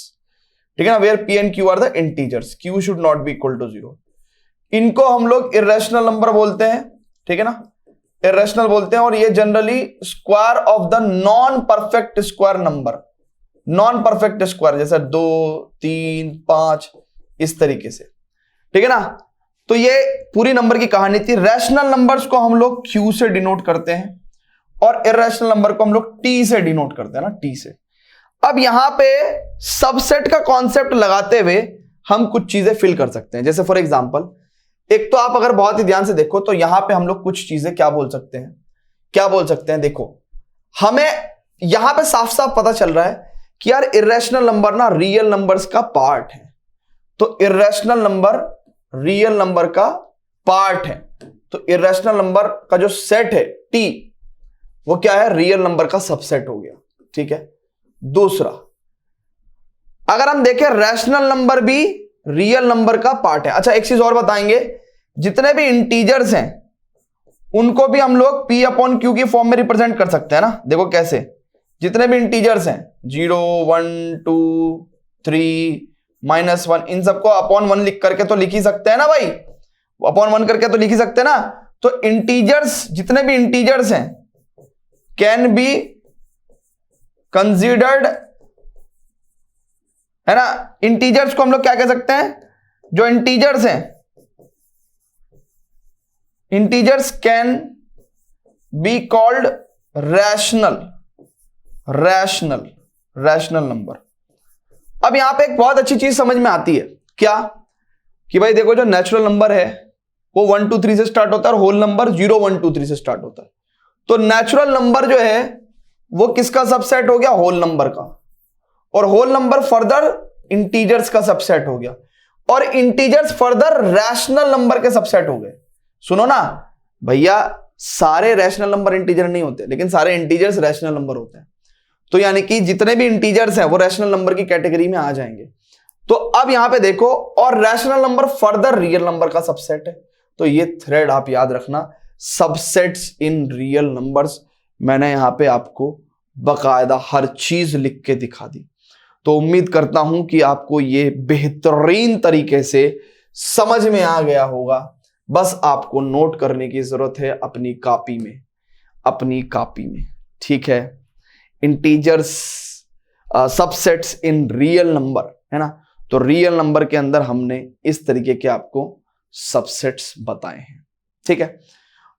[SPEAKER 1] ठीक है ना, where P and Q are the integers, Q should not be equal to 0। इनको हम लोग इर्रेशनल नंबर बोलते हैं, ठीक है ना, इर्रेशनल बोलते हैं। और ये generally square of the non perfect square number, non perfect square जैसे 2 3 5 इस तरीके से, ठीक है ना। तो ये पूरी नंबर की कहानी थी। रैशनल नंबर्स को हम लोग क्यू से डिनोट करते हैं, और इर्रेशनल नंबर को हम लोग टी से डिनोट करते हैं ना, टी से। अब यहां पे सबसेट का कॉन्सेप्ट लगाते हुए हम कुछ चीजें फिल कर सकते हैं। जैसे फॉर एग्जांपल, एक तो आप अगर बहुत ही ध्यान से देखो तो यहां पे हम लोग कुछ चीजें क्या बोल सकते हैं, क्या बोल सकते हैं, देखो हमें यहां पे साफ साफ पता चल रहा है कि यार इर्रेशनल नंबर ना रियल नंबर्स का पार्ट है। तो इर्रेशनल नंबर रियल नंबर का पार्ट है, तो इर्रेशनल नंबर का जो सेट है टी, वो क्या है, रियल नंबर का सबसेट हो गया, ठीक है। दूसरा, अगर हम देखें रैशनल नंबर भी रियल नंबर का पार्ट है। अच्छा एक चीज और बताएंगे, जितने भी इंटीजर्स हैं उनको भी हम लोग पी अपॉन क्यू की फॉर्म में रिप्रेजेंट कर सकते हैं ना। देखो कैसे, जितने भी इंटीजर्स हैं 0 1 2 3 -1, इन सबको अपॉन 1 लिख करके तो लिख ही सकते हैं ना भाई, अपॉन 1 करके तो लिख ही सकते हैं ना। तो इंटीजर्स, जितने भी इंटीजर्स हैं कैन बी कंसीडर्ड, है ना। इंटीजर्स को हम लोग क्या कह सकते हैं, जो इंटीजर्स हैं, integers can be called rational, rational, rational number. अब यहां पे एक बहुत अच्छी चीज समझ में आती है, क्या कि भाई देखो जो नेचुरल नंबर है वो 1 2 3 से स्टार्ट होता है, और होल नंबर 0 1 2 3 से स्टार्ट होता है। तो नेचुरल नंबर जो है वो किसका सबसेट हो गया, होल नंबर का। और होल नंबर फर्दर इंटीजर्स का सबसेट हो गया, और इंटीजर्स फर्दर रैशनल नंबर के सबसेट हो गए। सुनो ना भैया, सारे रैशनल नंबर इंटीजर नहीं होते, लेकिन सारे इंटीजर्स रैशनल नंबर होते हैं। तो यानी कि जितने भी इंटीजर्स हैं वो रैशनल नंबर की कैटेगरी में आ जाएंगे। तो अब यहां पे देखो, और rational number further real number का सबसेट है। तो ये थ्रेड आप याद रखना, सबसेट्स इन रियल नंबर्स। मैंने यहां पे आपको बकायदा हर चीज लिख के दिखा दी। तो उम्मीद करता हूं कि आपको ये बेहतरीन तरीके से समझ में आ गया होगा। बस आपको नोट करने की जरूरत है अपनी कॉपी में, अपनी कॉपी में, ठीक है। Integers subsets in real number, है ना। तो रियल नंबर के अंदर हमने इस तरीके के आपको सबसेट्स बताए हैं, ठीक है।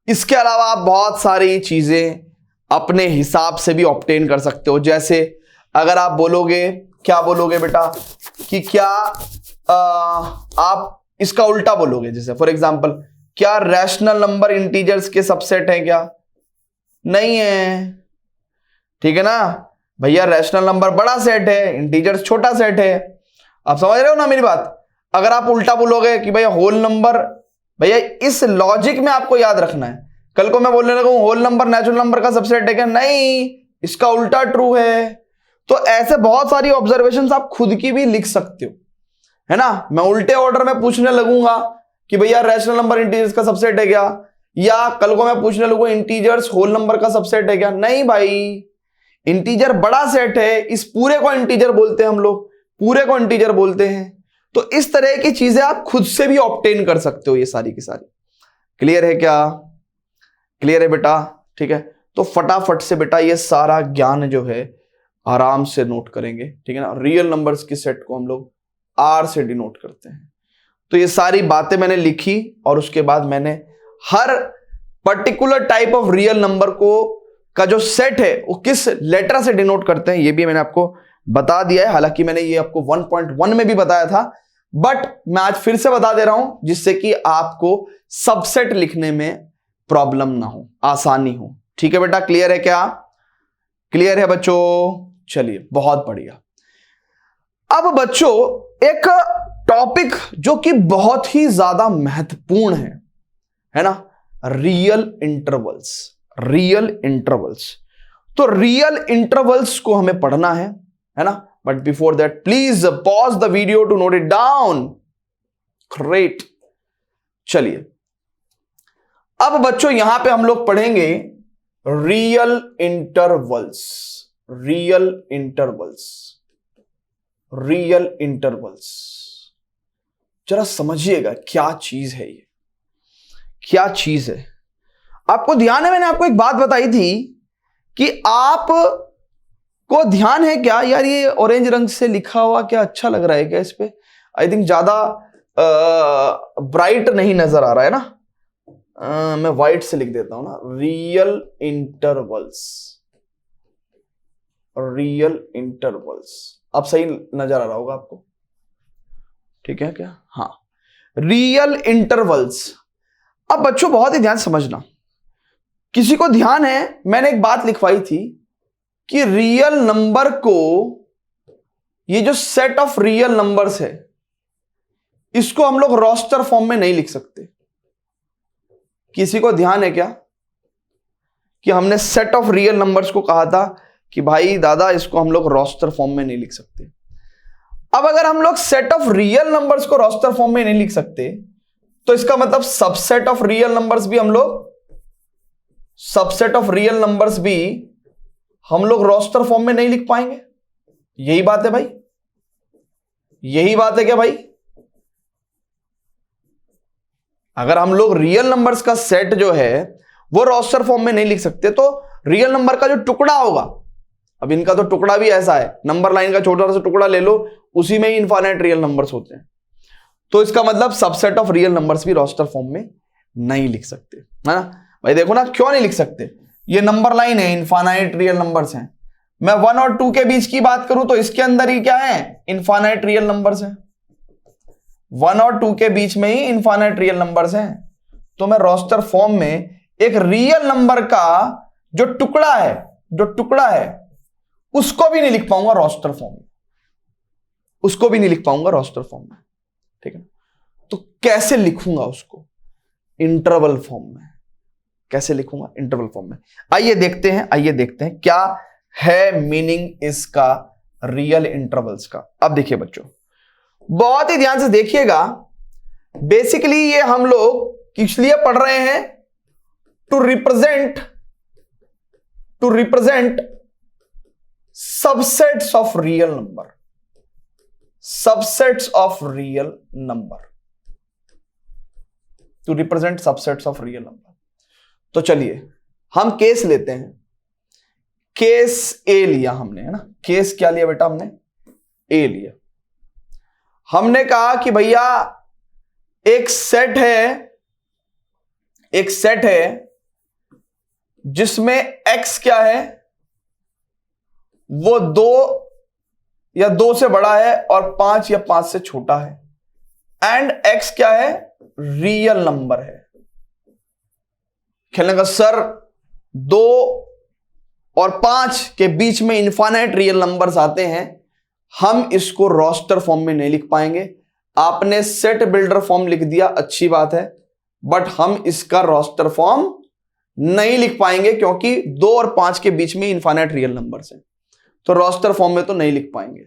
[SPEAKER 1] इसके अलावा आप बहुत सारी चीजें अपने हिसाब से भी ऑब्टेन कर सकते हो। जैसे अगर आप बोलोगे, क्या बोलोगे बेटा, कि क्या आप इसका उल्टा बोलोगे, जैसे फॉर एग्जांपल, क्या रैशनल नंबर इंटीजर्स के सबसेट है क्या? नहीं है, ठीक है ना भैया। रैशनल नंबर बड़ा सेट है, इंटीजर्स छोटा सेट है। आप समझ रहे हो ना मेरी बात। अगर आप उल्टा बोलोगे कि भैया होल नंबर, भैया इस लॉजिक में आपको याद रखना है। कल को मैं बोलने लगा होल नंबर नेचुरल नंबर का सबसेट है क्या? नहीं, इसका उल्टा ट्रू है। तो ऐसे बहुत सारी ऑब्जर्वेशंस आप खुद की भी लिख सकते हो, है ना। मैं उल्टे ऑर्डर में पूछने लगूंगा कि भैया रैशनल नंबर इंटीजर्स का सबसेट है क्या, या कल को मैं पूछने लगूंगा इंटीजर्स होल नंबर का सबसेट है क्या? नहीं भाई, इंटीजर बड़ा सेट है, इस पूरे को इंटीजर बोलते हैं हम लोग, पूरे को इंटीजर बोलते हैं। तो इस तरह की चीजें आप खुद से भी ऑब्टेन कर सकते हो, ये सारी की सारी। क्लियर है क्या? क्लियर है बेटा, ठीक है। तो फटाफट से बेटा ये सारा ज्ञान जो है आराम से नोट करेंगे, ठीक है ना। रियल नंबर्स की सेट को हम लोग आर से डिनोट करते हैं। तो ये सारी बातें मैंने लिखी, और उसके बाद मैंने हर particular type of real number को का जो सेट है वो किस लेटर से डिनोट करते हैं ये भी मैंने आपको बता दिया है। हालांकि मैंने ये आपको 1.1 में भी बताया था, बट मैं आज फिर से बता दे रहा हूं, जिससे कि आपको सबसेट लिखने में प्रॉब्लम ना हो, आसानी हो। ठीक है बेटा, क्लियर है क्या? क्लियर है बच्चों? चलिए, बहुत बढ़िया। अब बच्चों एक टॉपिक जो कि बहुत ही ज्यादा महत्वपूर्ण है ना, रियल इंटरवल्स। रियल इंटरवल्स, तो रियल इंटरवल्स को हमें पढ़ना है ना। But before that please pause the video to note it down. Great. चलिए, अब बच्चों यहां पे हम लोग पढ़ेंगे real intervals. Real intervals, real intervals. जरा समझिएगा क्या चीज है ये, क्या चीज है। आपको ध्यान है, मैंने आपको एक बात बताई थी कि आप को ध्यान है क्या यार, ये ऑरेंज रंग से लिखा हुआ क्या अच्छा लग रहा है क्या इस पे? आई थिंक ज्यादा ब्राइट नहीं नजर आ रहा है ना। मैं व्हाइट से लिख देता हूं ना, रियल इंटरवल्स। रियल इंटरवल्स, अब सही नजर आ रहा होगा आपको, ठीक है क्या? हाँ, रियल इंटरवल्स। अब बच्चों बहुत ही ध्यान समझना, किसी को ध्यान है मैंने एक बात लिखवाई थी कि रियल नंबर को, ये जो सेट ऑफ रियल नंबर्स है, इसको हम लोग रोस्टर फॉर्म में नहीं लिख सकते। किसी को ध्यान है क्या कि हमने सेट ऑफ रियल नंबर्स को कहा था कि भाई दादा इसको हम लोग रोस्टर फॉर्म में नहीं लिख सकते। अब अगर हम लोग सेट ऑफ रियल नंबर्स को रोस्टर फॉर्म में नहीं लिख सकते, तो इसका मतलब सबसेट ऑफ रियल नंबर्स भी हम लोग, सबसेट ऑफ रियल नंबर्स भी हम लोग रोस्टर फॉर्म में नहीं लिख पाएंगे। यही बात है भाई, यही बात है क्या भाई? अगर हम लोग रियल नंबर्स का सेट जो है वो रोस्टर फॉर्म में नहीं लिख सकते, तो रियल नंबर का जो टुकड़ा होगा, अब इनका तो टुकड़ा भी ऐसा है, नंबर लाइन का छोटा सा टुकड़ा ले लो, उसी में ही इनफाइनाइट रियल नंबर्स होते हैं। तो इसका मतलब सबसेट ऑफ रियल नंबर्स भी रोस्टर फॉर्म में नहीं लिख सकते, है ना भाई। देखो ना, क्यों नहीं लिख सकते? ये नंबर लाइन है, इनफाइनाइट रियल नंबर्स हैं। मैं 1 और 2 के बीच की बात करूं तो इसके अंदर ही क्या है? इनफाइनाइट रियल नंबर्स हैं। 1 और 2 के बीच में ही इनफाइनाइट रियल नंबर्स हैं। तो मैं रोस्टर फॉर्म में एक रियल नंबर का जो टुकड़ा है, उसको भी नहीं लिख पाऊंगा रोस्टर फॉर्म में। उसको भी नहीं लिख पाऊंगा रोस्टर फॉर्म में, ठीक है। तो कैसे लिखूंगा उसको? इंटरवल फॉर्म में। कैसे लिखूंगा? इंटरवल फॉर्म में। आइए देखते हैं क्या है मीनिंग इसका रियल इंटरवल्स का। अब देखिए बच्चों, बहुत ही ध्यान से देखिएगा। बेसिकली ये हम लोग इसलिए पढ़ रहे हैं to represent subsets of real number, subsets of real number, to represent subsets of real number. तो चलिए हम केस लेते हैं। केस ए लिया हमने, है ना। केस क्या लिया बेटा? हमने ए लिया। हमने कहा कि भैया एक सेट है जिसमें x क्या है, वो 2 या 2 से बड़ा है और 5 या 5 से छोटा है, एंड x क्या है? रियल नंबर है। खेलने का सर 2 और 5 के बीच में इनफाइनाइट रियल नंबर्स आते हैं, हम इसको रोस्टर फॉर्म में नहीं लिख पाएंगे। आपने सेट बिल्डर फॉर्म लिख दिया, अच्छी बात है, बट हम इसका रोस्टर फॉर्म नहीं लिख पाएंगे क्योंकि 2 और 5 के बीच में इनफाइनाइट रियल नंबर्स हैं, तो रोस्टर फॉर्म में तो नहीं लिख पाएंगे।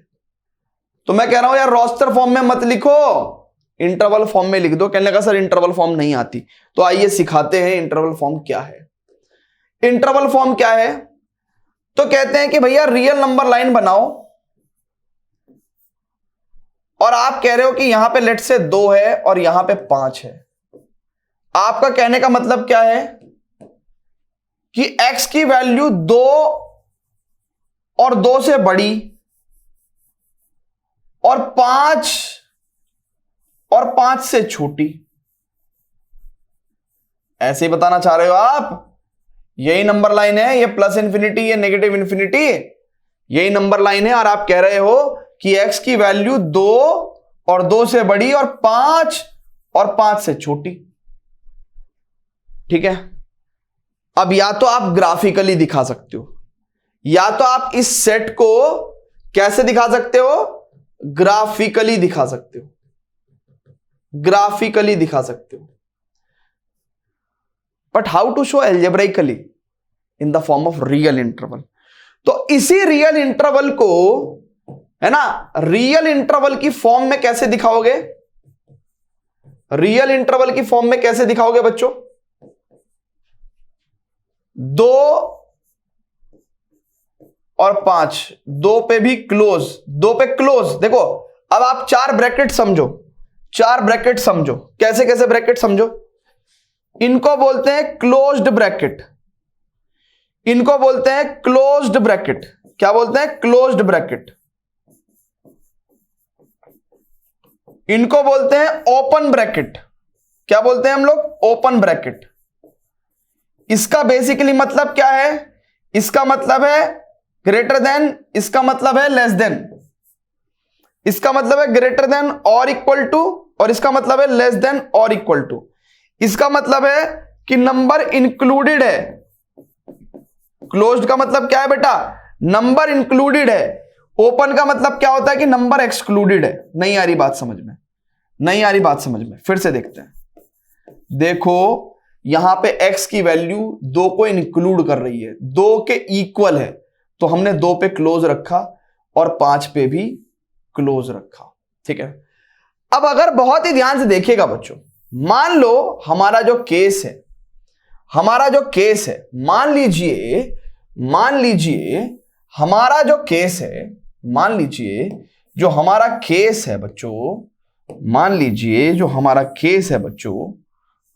[SPEAKER 1] तो मैं कह रहा हूं यार रोस्टर फॉर्म में मत लिखो, इंटरवल फॉर्म में लिख दो। कहने लगा सर इंटरवल फॉर्म नहीं आती। तो आइए सिखाते हैं इंटरवल फॉर्म क्या है। इंटरवल फॉर्म क्या है? तो कहते हैं कि भैया रियल नंबर लाइन बनाओ, और आप कह रहे हो कि यहां पे लेट से 2 है और यहां पे 5 है। आपका कहने का मतलब क्या है कि x की वैल्यू 2 और 2 से बड़ी और 5 और 5 से छोटी। ऐसे ही बताना चाह रहे हो आप? यही नंबर लाइन है, ये प्लस इंफिनिटी, ये नेगेटिव इंफिनिटी, यही नंबर लाइन है, और आप कह रहे हो कि x की वैल्यू 2 और 2 से बड़ी और 5 और 5 से छोटी। ठीक है। अब या तो आप ग्राफिकली दिखा सकते हो, या तो आप इस सेट को कैसे दिखा सकते हो? ग्राफिकली दिखा सकते हो, ग्राफिकली दिखा सकते हो। But how to show algebraically? In the form of real interval. तो इसी रियल इंटरवल को, है ना, रियल इंटरवल की फॉर्म में कैसे दिखाओगे? रियल इंटरवल की फॉर्म में कैसे दिखाओगे बच्चों? 2 और 5, 2 पे भी क्लोज, 2 पे क्लोज। देखो अब आप 4 ब्रैकेट समझो, 4 ब्रैकेट समझो। कैसे कैसे ब्रैकेट समझो? इनको बोलते हैं क्लोज्ड ब्रैकेट, इनको बोलते हैं क्लोज्ड ब्रैकेट। क्या बोलते हैं? Closed bracket. इनको बोलते हैं ओपन ब्रैकेट। क्या बोलते हैं हम लोग? Open bracket. इसका बेसिकली मतलब क्या है? इसका मतलब है ग्रेटर देन, इसका मतलब है लेस देन, इसका मतलब है ग्रेटर देन और इक्वल टू, और इसका मतलब है लेस देन और इक्वल टू। इसका मतलब है कि नंबर इंक्लूडेड है। क्लोज्ड का मतलब क्या है बेटा? नंबर इंक्लूडेड है। ओपन का मतलब क्या होता है? कि नंबर एक्सक्लूडेड है। नहीं आ रही बात समझ में? नहीं आ रही बात समझ में? फिर से देखते हैं। देखो यहां पे x की वैल्यू 2 को इंक्लूड कर रही है, 2 के इक्वल है, तो हमने 2 पे क्लोज रखा और 5 पे भी क्लोज रखा। ठीक है। अब अगर बहुत ही ध्यान से देखिएगा बच्चों, मान लो हमारा जो केस है, हमारा जो केस है, मान लीजिए हमारा जो केस है, मान लीजिए जो हमारा केस है बच्चों, मान लीजिए जो हमारा केस है बच्चों,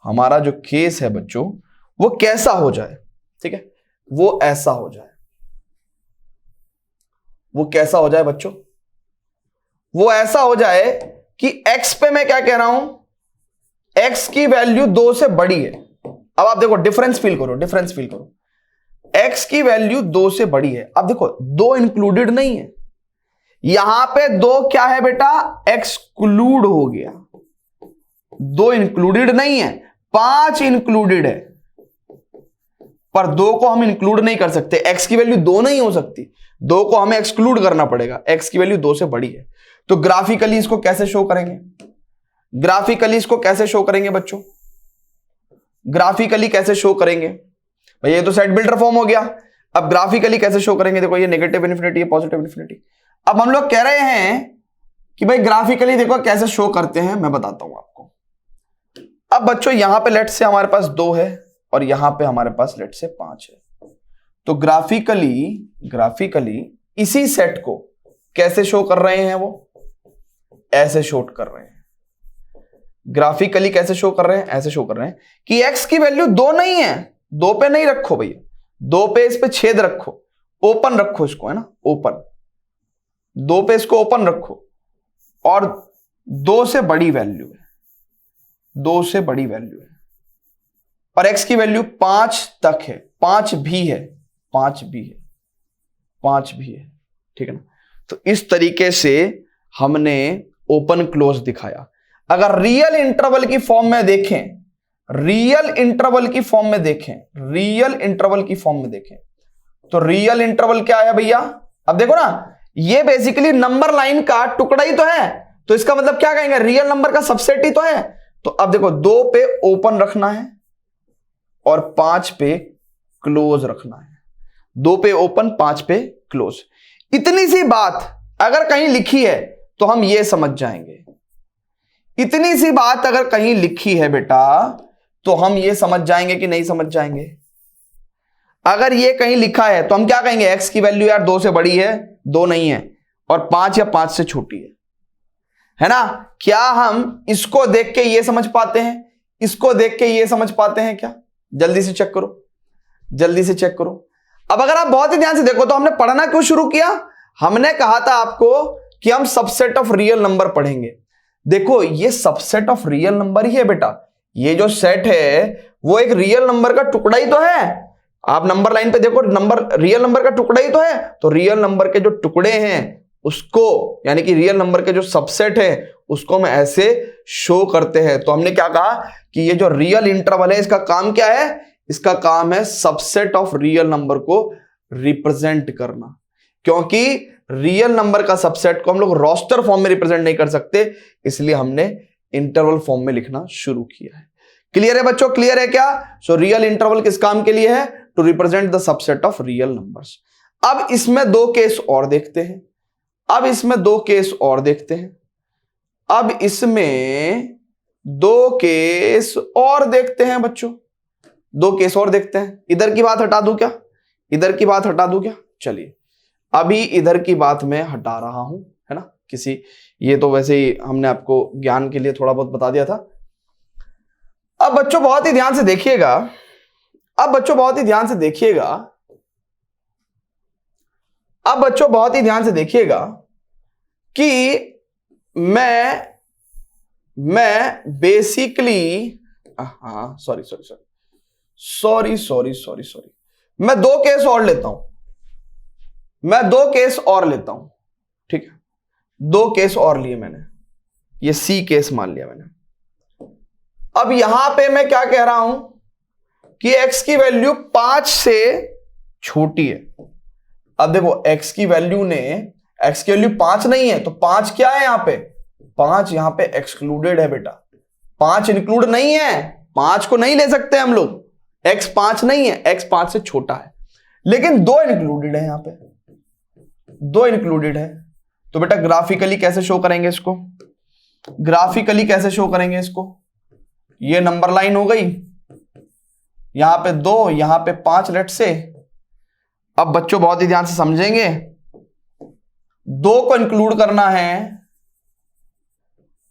[SPEAKER 1] हमारा जो केस है बच्चों, वो कैसा हो जाए? ठीक है, वो ऐसा हो जाए। वो कैसा हो जाए बच्चों? वो ऐसा हो जाए कि x पे मैं क्या कह रहा हूं? x की वैल्यू 2 से बड़ी है। अब आप देखो, डिफरेंस फील करो, डिफरेंस फील करो। x की वैल्यू 2 से बड़ी है। अब देखो 2 इंक्लूडेड नहीं है, यहां पे 2 क्या है बेटा? एक्सक्लूड हो गया। 2 इंक्लूडेड नहीं है, 5 इंक्लूडेड है, पर 2 को हम इंक्लूड नहीं कर सकते। x की वैल्यू 2 नहीं हो सकती, 2 को हमें एक्सक्लूड करना पड़ेगा। x की वैल्यू 2 से बड़ी है, तो ग्राफिकली इसको कैसे शो करेंगे? ग्राफिकली इसको कैसे शो करेंगे बच्चों? ग्राफिकली कैसे शो करेंगे भाई? ये तो सेट बिल्डर फॉर्म हो गया। अब ग्राफिकली कैसे शो करेंगे? देखो ये नेगेटिव इन्फिनिटी, ये पॉजिटिव इन्फिनिटी। अब हम लोग कह रहे हैं कि भाई ग्राफिकली देखो कैसे शो करते हैं, मैं बताता हूं आपको। अब बच्चों यहां पे लेट से हमारे पास 2 है और यहां पे हमारे पास लेट से 5 है। तो ग्राफिकली इसी सेट को कैसे शो कर रहे हैं? वो ऐसे शो कर रहे हैं। ग्राफिकली कैसे शो कर रहे हैं? ऐसे शो कर रहे हैं कि x की वैल्यू 2 नहीं है, 2 पे नहीं रखो भैया, 2 पे इस पे छेद रखो, ओपन रखो इसको, है ना, ओपन, 2 पे इसको ओपन रखो और 2 से बड़ी वैल्यू है, 2 से बड़ी वैल्यू है और x की वैल्यू 5 तक है, 5 भी है, 5 भी है, 5 भी है, ठीक है ना। तो इस तरीके से हमने ओपन क्लोज दिखाया। अगर रियल इंटरवल की फॉर्म में देखें, रियल इंटरवल की फॉर्म में देखें, रियल इंटरवल की फॉर्म में देखें, तो रियल इंटरवल क्या है भैया? अब देखो ना, ये बेसिकली नंबर लाइन का टुकड़ा ही तो है, तो इसका मतलब क्या कहेंगे? रियल नंबर का सबसेट ही तो है। तो अब देखो 2 पे ओपन रखना है और 5 पे क्लोज रखना है, 2 पे ओपन 5 पे क्लोज। इतनी सी बात अगर कहीं लिखी है तो हम ये समझ जाएंगे, इतनी सी बात अगर कहीं लिखी है बेटा तो हम ये समझ जाएंगे कि नहीं समझ जाएंगे? अगर ये कहीं लिखा है तो हम क्या कहेंगे? x की वैल्यू यार 2 से बड़ी है, 2 नहीं है, और 5 या 5 से छोटी है ना। क्या हम इसको देख के ये समझ पाते हैं? इसको देख के ये समझ पाते हैं क्या? जल्दी से चेक करो, जल्दी से चेक करो। अब अगर आप बहुत ही ध्यान से देखो तो हमने पढ़ना क्यों शुरू किया? हमने कहा था आपको कि हम सबसेट ऑफ रियल नंबर पढ़ेंगे। देखो ये सबसेट ऑफ रियल नंबर ही है बेटा, ये जो सेट है वो एक रियल नंबर का टुकड़ा ही तो है। आप नंबर लाइन पे देखो, नंबर रियल नंबर का टुकड़ा ही तो है। तो रियल नंबर के जो टुकड़े हैं उसको, यानी कि रियल नंबर के जो सबसेट है उसको हम ऐसे शो करते हैं। तो हमने क्या कहा कि ये जो रियल इंटरवल है इसका काम क्या है? इसका काम है सबसेट ऑफ रियल नंबर को रिप्रेजेंट करना, क्योंकि रियल नंबर का सबसेट को हम लोग रोस्टर फॉर्म में रिप्रेजेंट नहीं कर सकते, इसलिए हमने इंटरवल फॉर्म में लिखना शुरू किया है। क्लियर है बच्चों? क्लियर है क्या? सो रियल इंटरवल किस काम के लिए है? To represent the subset of real numbers. अब इसमें 2 केस और देखते हैं, अब इसमें 2 केस और देखते हैं, अब इसमें 2 केस और देखते हैं बच्चों, 2 केस और देखते हैं। इधर की बात हटा दूं क्या? इधर की बात हटा दूं क्या? चलिए अभी इधर की बात मैं हटा रहा हूं, है ना। ये तो वैसे ही हमने आपको ज्ञान के लिए थोड़ा बहुत बता दिया था। अब बच्चों बहुत ही ध्यान से देखिएगा, अब बच्चों बहुत ही ध्यान से देखिएगा, अब बच्चों बहुत ही ध्यान से देखिएगा कि मैं बेसिकली सॉरी मैं 2 केस और लेता हूं, मैं 2 केस और लेता हूं, ठीक है। 2 केस और लिए मैंने, ये C केस मान लिया मैंने। अब यहां पे मैं क्या कह रहा हूं कि x की वैल्यू 5 से छोटी है। अब देखो x की वैल्यू 5 नहीं है, तो 5 क्या है? यहां पे 5 यहां पे एक्सक्लूडेड है बेटा, 5 इंक्लूड नहीं है, 5 को नहीं ले सकते हम लोग। x 5 नहीं है, x 5 से छोटा है, लेकिन 2 इंक्लूडेड है, यहां पे 2 इंक्लूडेड है। तो बेटा ग्राफिकली कैसे शो करेंगे इसको? ग्राफिकली कैसे शो करेंगे इसको? ये नंबर लाइन हो गई, यहां पे 2, यहां पे 5 लेट से। अब बच्चों बहुत ही ध्यान से समझेंगे, 2 को इंक्लूड करना है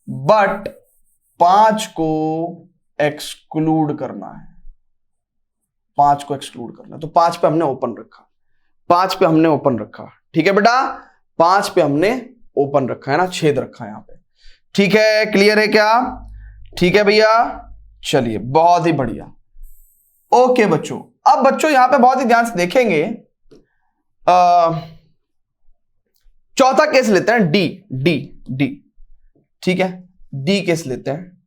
[SPEAKER 1] बट 5 को एक्सक्लूड करना है, 5 को एक्सक्लूड करना है। तो 5 पे हमने ओपन रखा, 5 पे हमने ओपन रखा, ठीक है बेटा, 5 पे हमने ओपन रखा है ना, छेद रखा है यहां पे, ठीक है। क्लियर है क्या? ठीक है भैया, चलिए बहुत ही बढ़िया। ओके बच्चों, अब बच्चों यहां पे बहुत ही ध्यान से देखेंगे, चौथा केस लेते हैं, डी, ठीक है, डी केस लेते हैं।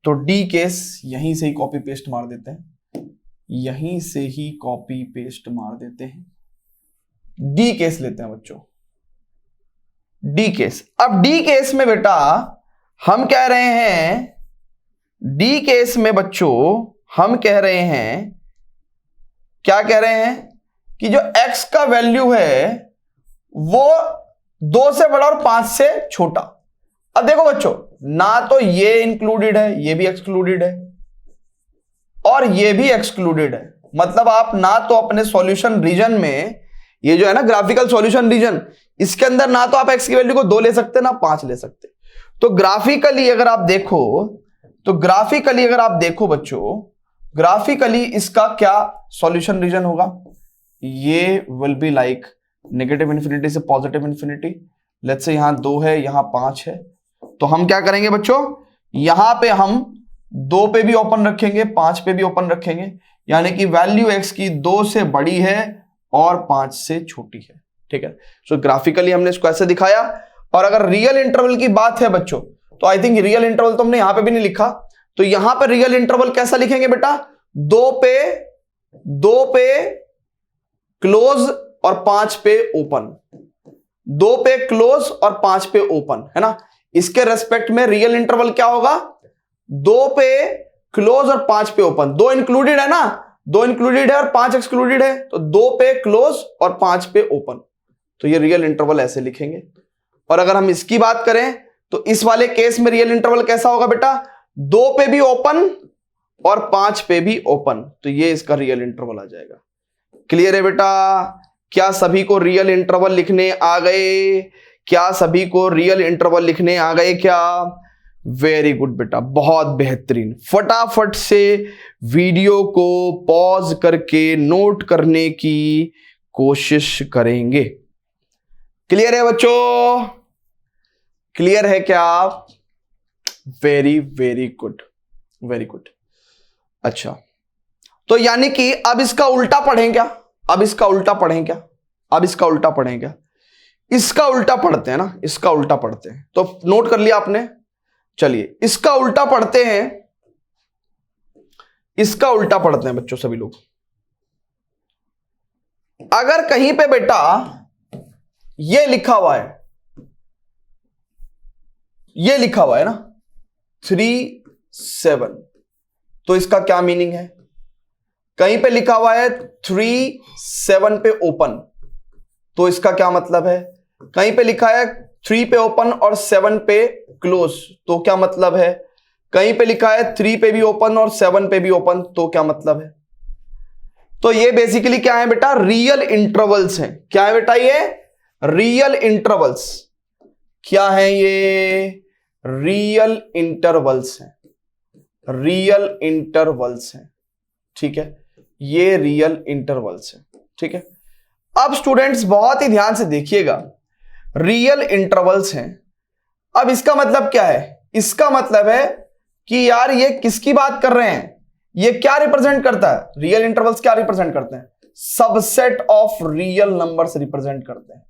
[SPEAKER 1] तो डी केस यहीं से ही कॉपी पेस्ट मार देते हैं, यहीं से ही कॉपी पेस्ट मार देते हैं। डी केस लेते हैं बच्चों, डी केस। अब डी केस में बेटा हम कह रहे हैं, डी केस में बच्चों हम कह रहे हैं, क्या कह रहे हैं कि जो x का वैल्यू है वो 2 से बड़ा और 5 से छोटा। अब देखो बच्चों, ना तो ये इंक्लूडेड है, ये भी एक्सक्लूडेड है, और ये भी एक्सक्लूडेड है। मतलब आप ना तो अपने सॉल्यूशन रीजन में, ये जो है ना ग्राफिकल सॉल्यूशन रीजन, इसके अंदर ना तो आप x की वैल्यू को 2 ले सकते ना 5 ले सकते। तो ग्राफिकली अगर आप देखो, तो ग्राफिकली अगर आप देखो बच्चों, ग्राफिकली इसका क्या सॉल्यूशन रीजन होगा, ये will be like negative infinity से पॉजिटिव इन्फिनिटी। लेट्स से यहां 2 है, यहां 5 है, तो हम क्या करेंगे बच्चों, यहां पे हम 2 पे भी ओपन रखेंगे, 5 पे भी ओपन रखेंगे, यानी कि वैल्यू x की 2 से बड़ी है और 5 से छोटी है। ठीक है, सो ग्राफिकली हमने इसको ऐसे दिखाया। और अगर रियल इंटरवल की बात है बच्चों, तो आई थिंक रियल इंटरवल तो हमने यहां पे भी नहीं लिखा, तो यहां पे रियल इंटरवल कैसा लिखेंगे बेटा, 2 पे क्लोज और 5 पे ओपन, 2 पे क्लोज और 5 पे ओपन, है ना। इसके रेस्पेक्ट में रियल इंटरवल क्या होगा, 2 पे क्लोज और 5 पे ओपन। 2 इंक्लूडेड है ना, 2 इंक्लूडेड है और 5 एक्सक्लूडेड है, तो 2 पे क्लोज और 5 पे ओपन, तो ये रियल इंटरवल ऐसे लिखेंगे। और अगर हम इसकी बात करें तो इस वाले केस में रियल इंटरवल कैसा होगा बेटा, 2 पे भी ओपन और 5 पे भी ओपन, तो ये इसका रियल इंटरवल आ जाएगा। क्लियर है बेटा, क्या सभी को रियल इंटरवल लिखने आ गए, क्या सभी को रियल इंटरवल लिखने आ गए क्या, वेरी गुड बेटा, बहुत बेहतरीन। फटाफट से वीडियो को पॉज करके नोट करने की कोशिश करेंगे। क्लियर है बच्चों, क्लियर है क्या, very very good, very good. अच्छा, तो यानी कि अब इसका उल्टा पढ़ें क्या, अब इसका उल्टा पढ़ें क्या, अब इसका उल्टा पढ़ें क्या, इसका उल्टा पढ़ते हैं ना, इसका उल्टा पढ़ते हैं। तो नोट कर लिया आपने, चलिए इसका उल्टा पढ़ते हैं, इसका उल्टा पढ़ते हैं बच्चों सभी लोग। अगर कहीं पे बेटा ये लिखा हुआ है, ये लिखा हुआ है ना 3 7, तो इसका क्या मीनिंग है, कहीं पे लिखा हुआ है 3 7 पे ओपन, तो इसका क्या मतलब है, कहीं पे लिखा है 3 पे ओपन और 7 पे क्लोज, तो क्या मतलब है, कहीं पे लिखा है 3 पे भी ओपन और 7 पे भी ओपन, तो क्या मतलब है। तो ये बेसिकली क्या है बेटा, रियल इंटरवल्स हैं। क्या है बेटा, ये रियल इंटरवल्स, क्या है ये, रियल इंटरवल्स हैं, रियल इंटरवल्स हैं। ठीक है, ये रियल इंटरवल्स हैं। ठीक है, अब स्टूडेंट्स बहुत ही ध्यान से देखिएगा, रियल इंटरवल्स हैं। अब इसका मतलब क्या है, इसका मतलब है कि यार ये किसकी बात कर रहे हैं, ये क्या रिप्रेजेंट करता है, रियल इंटरवल्स क्या रिप्रेजेंट करते हैं, subset of real numbers represent करते हैं।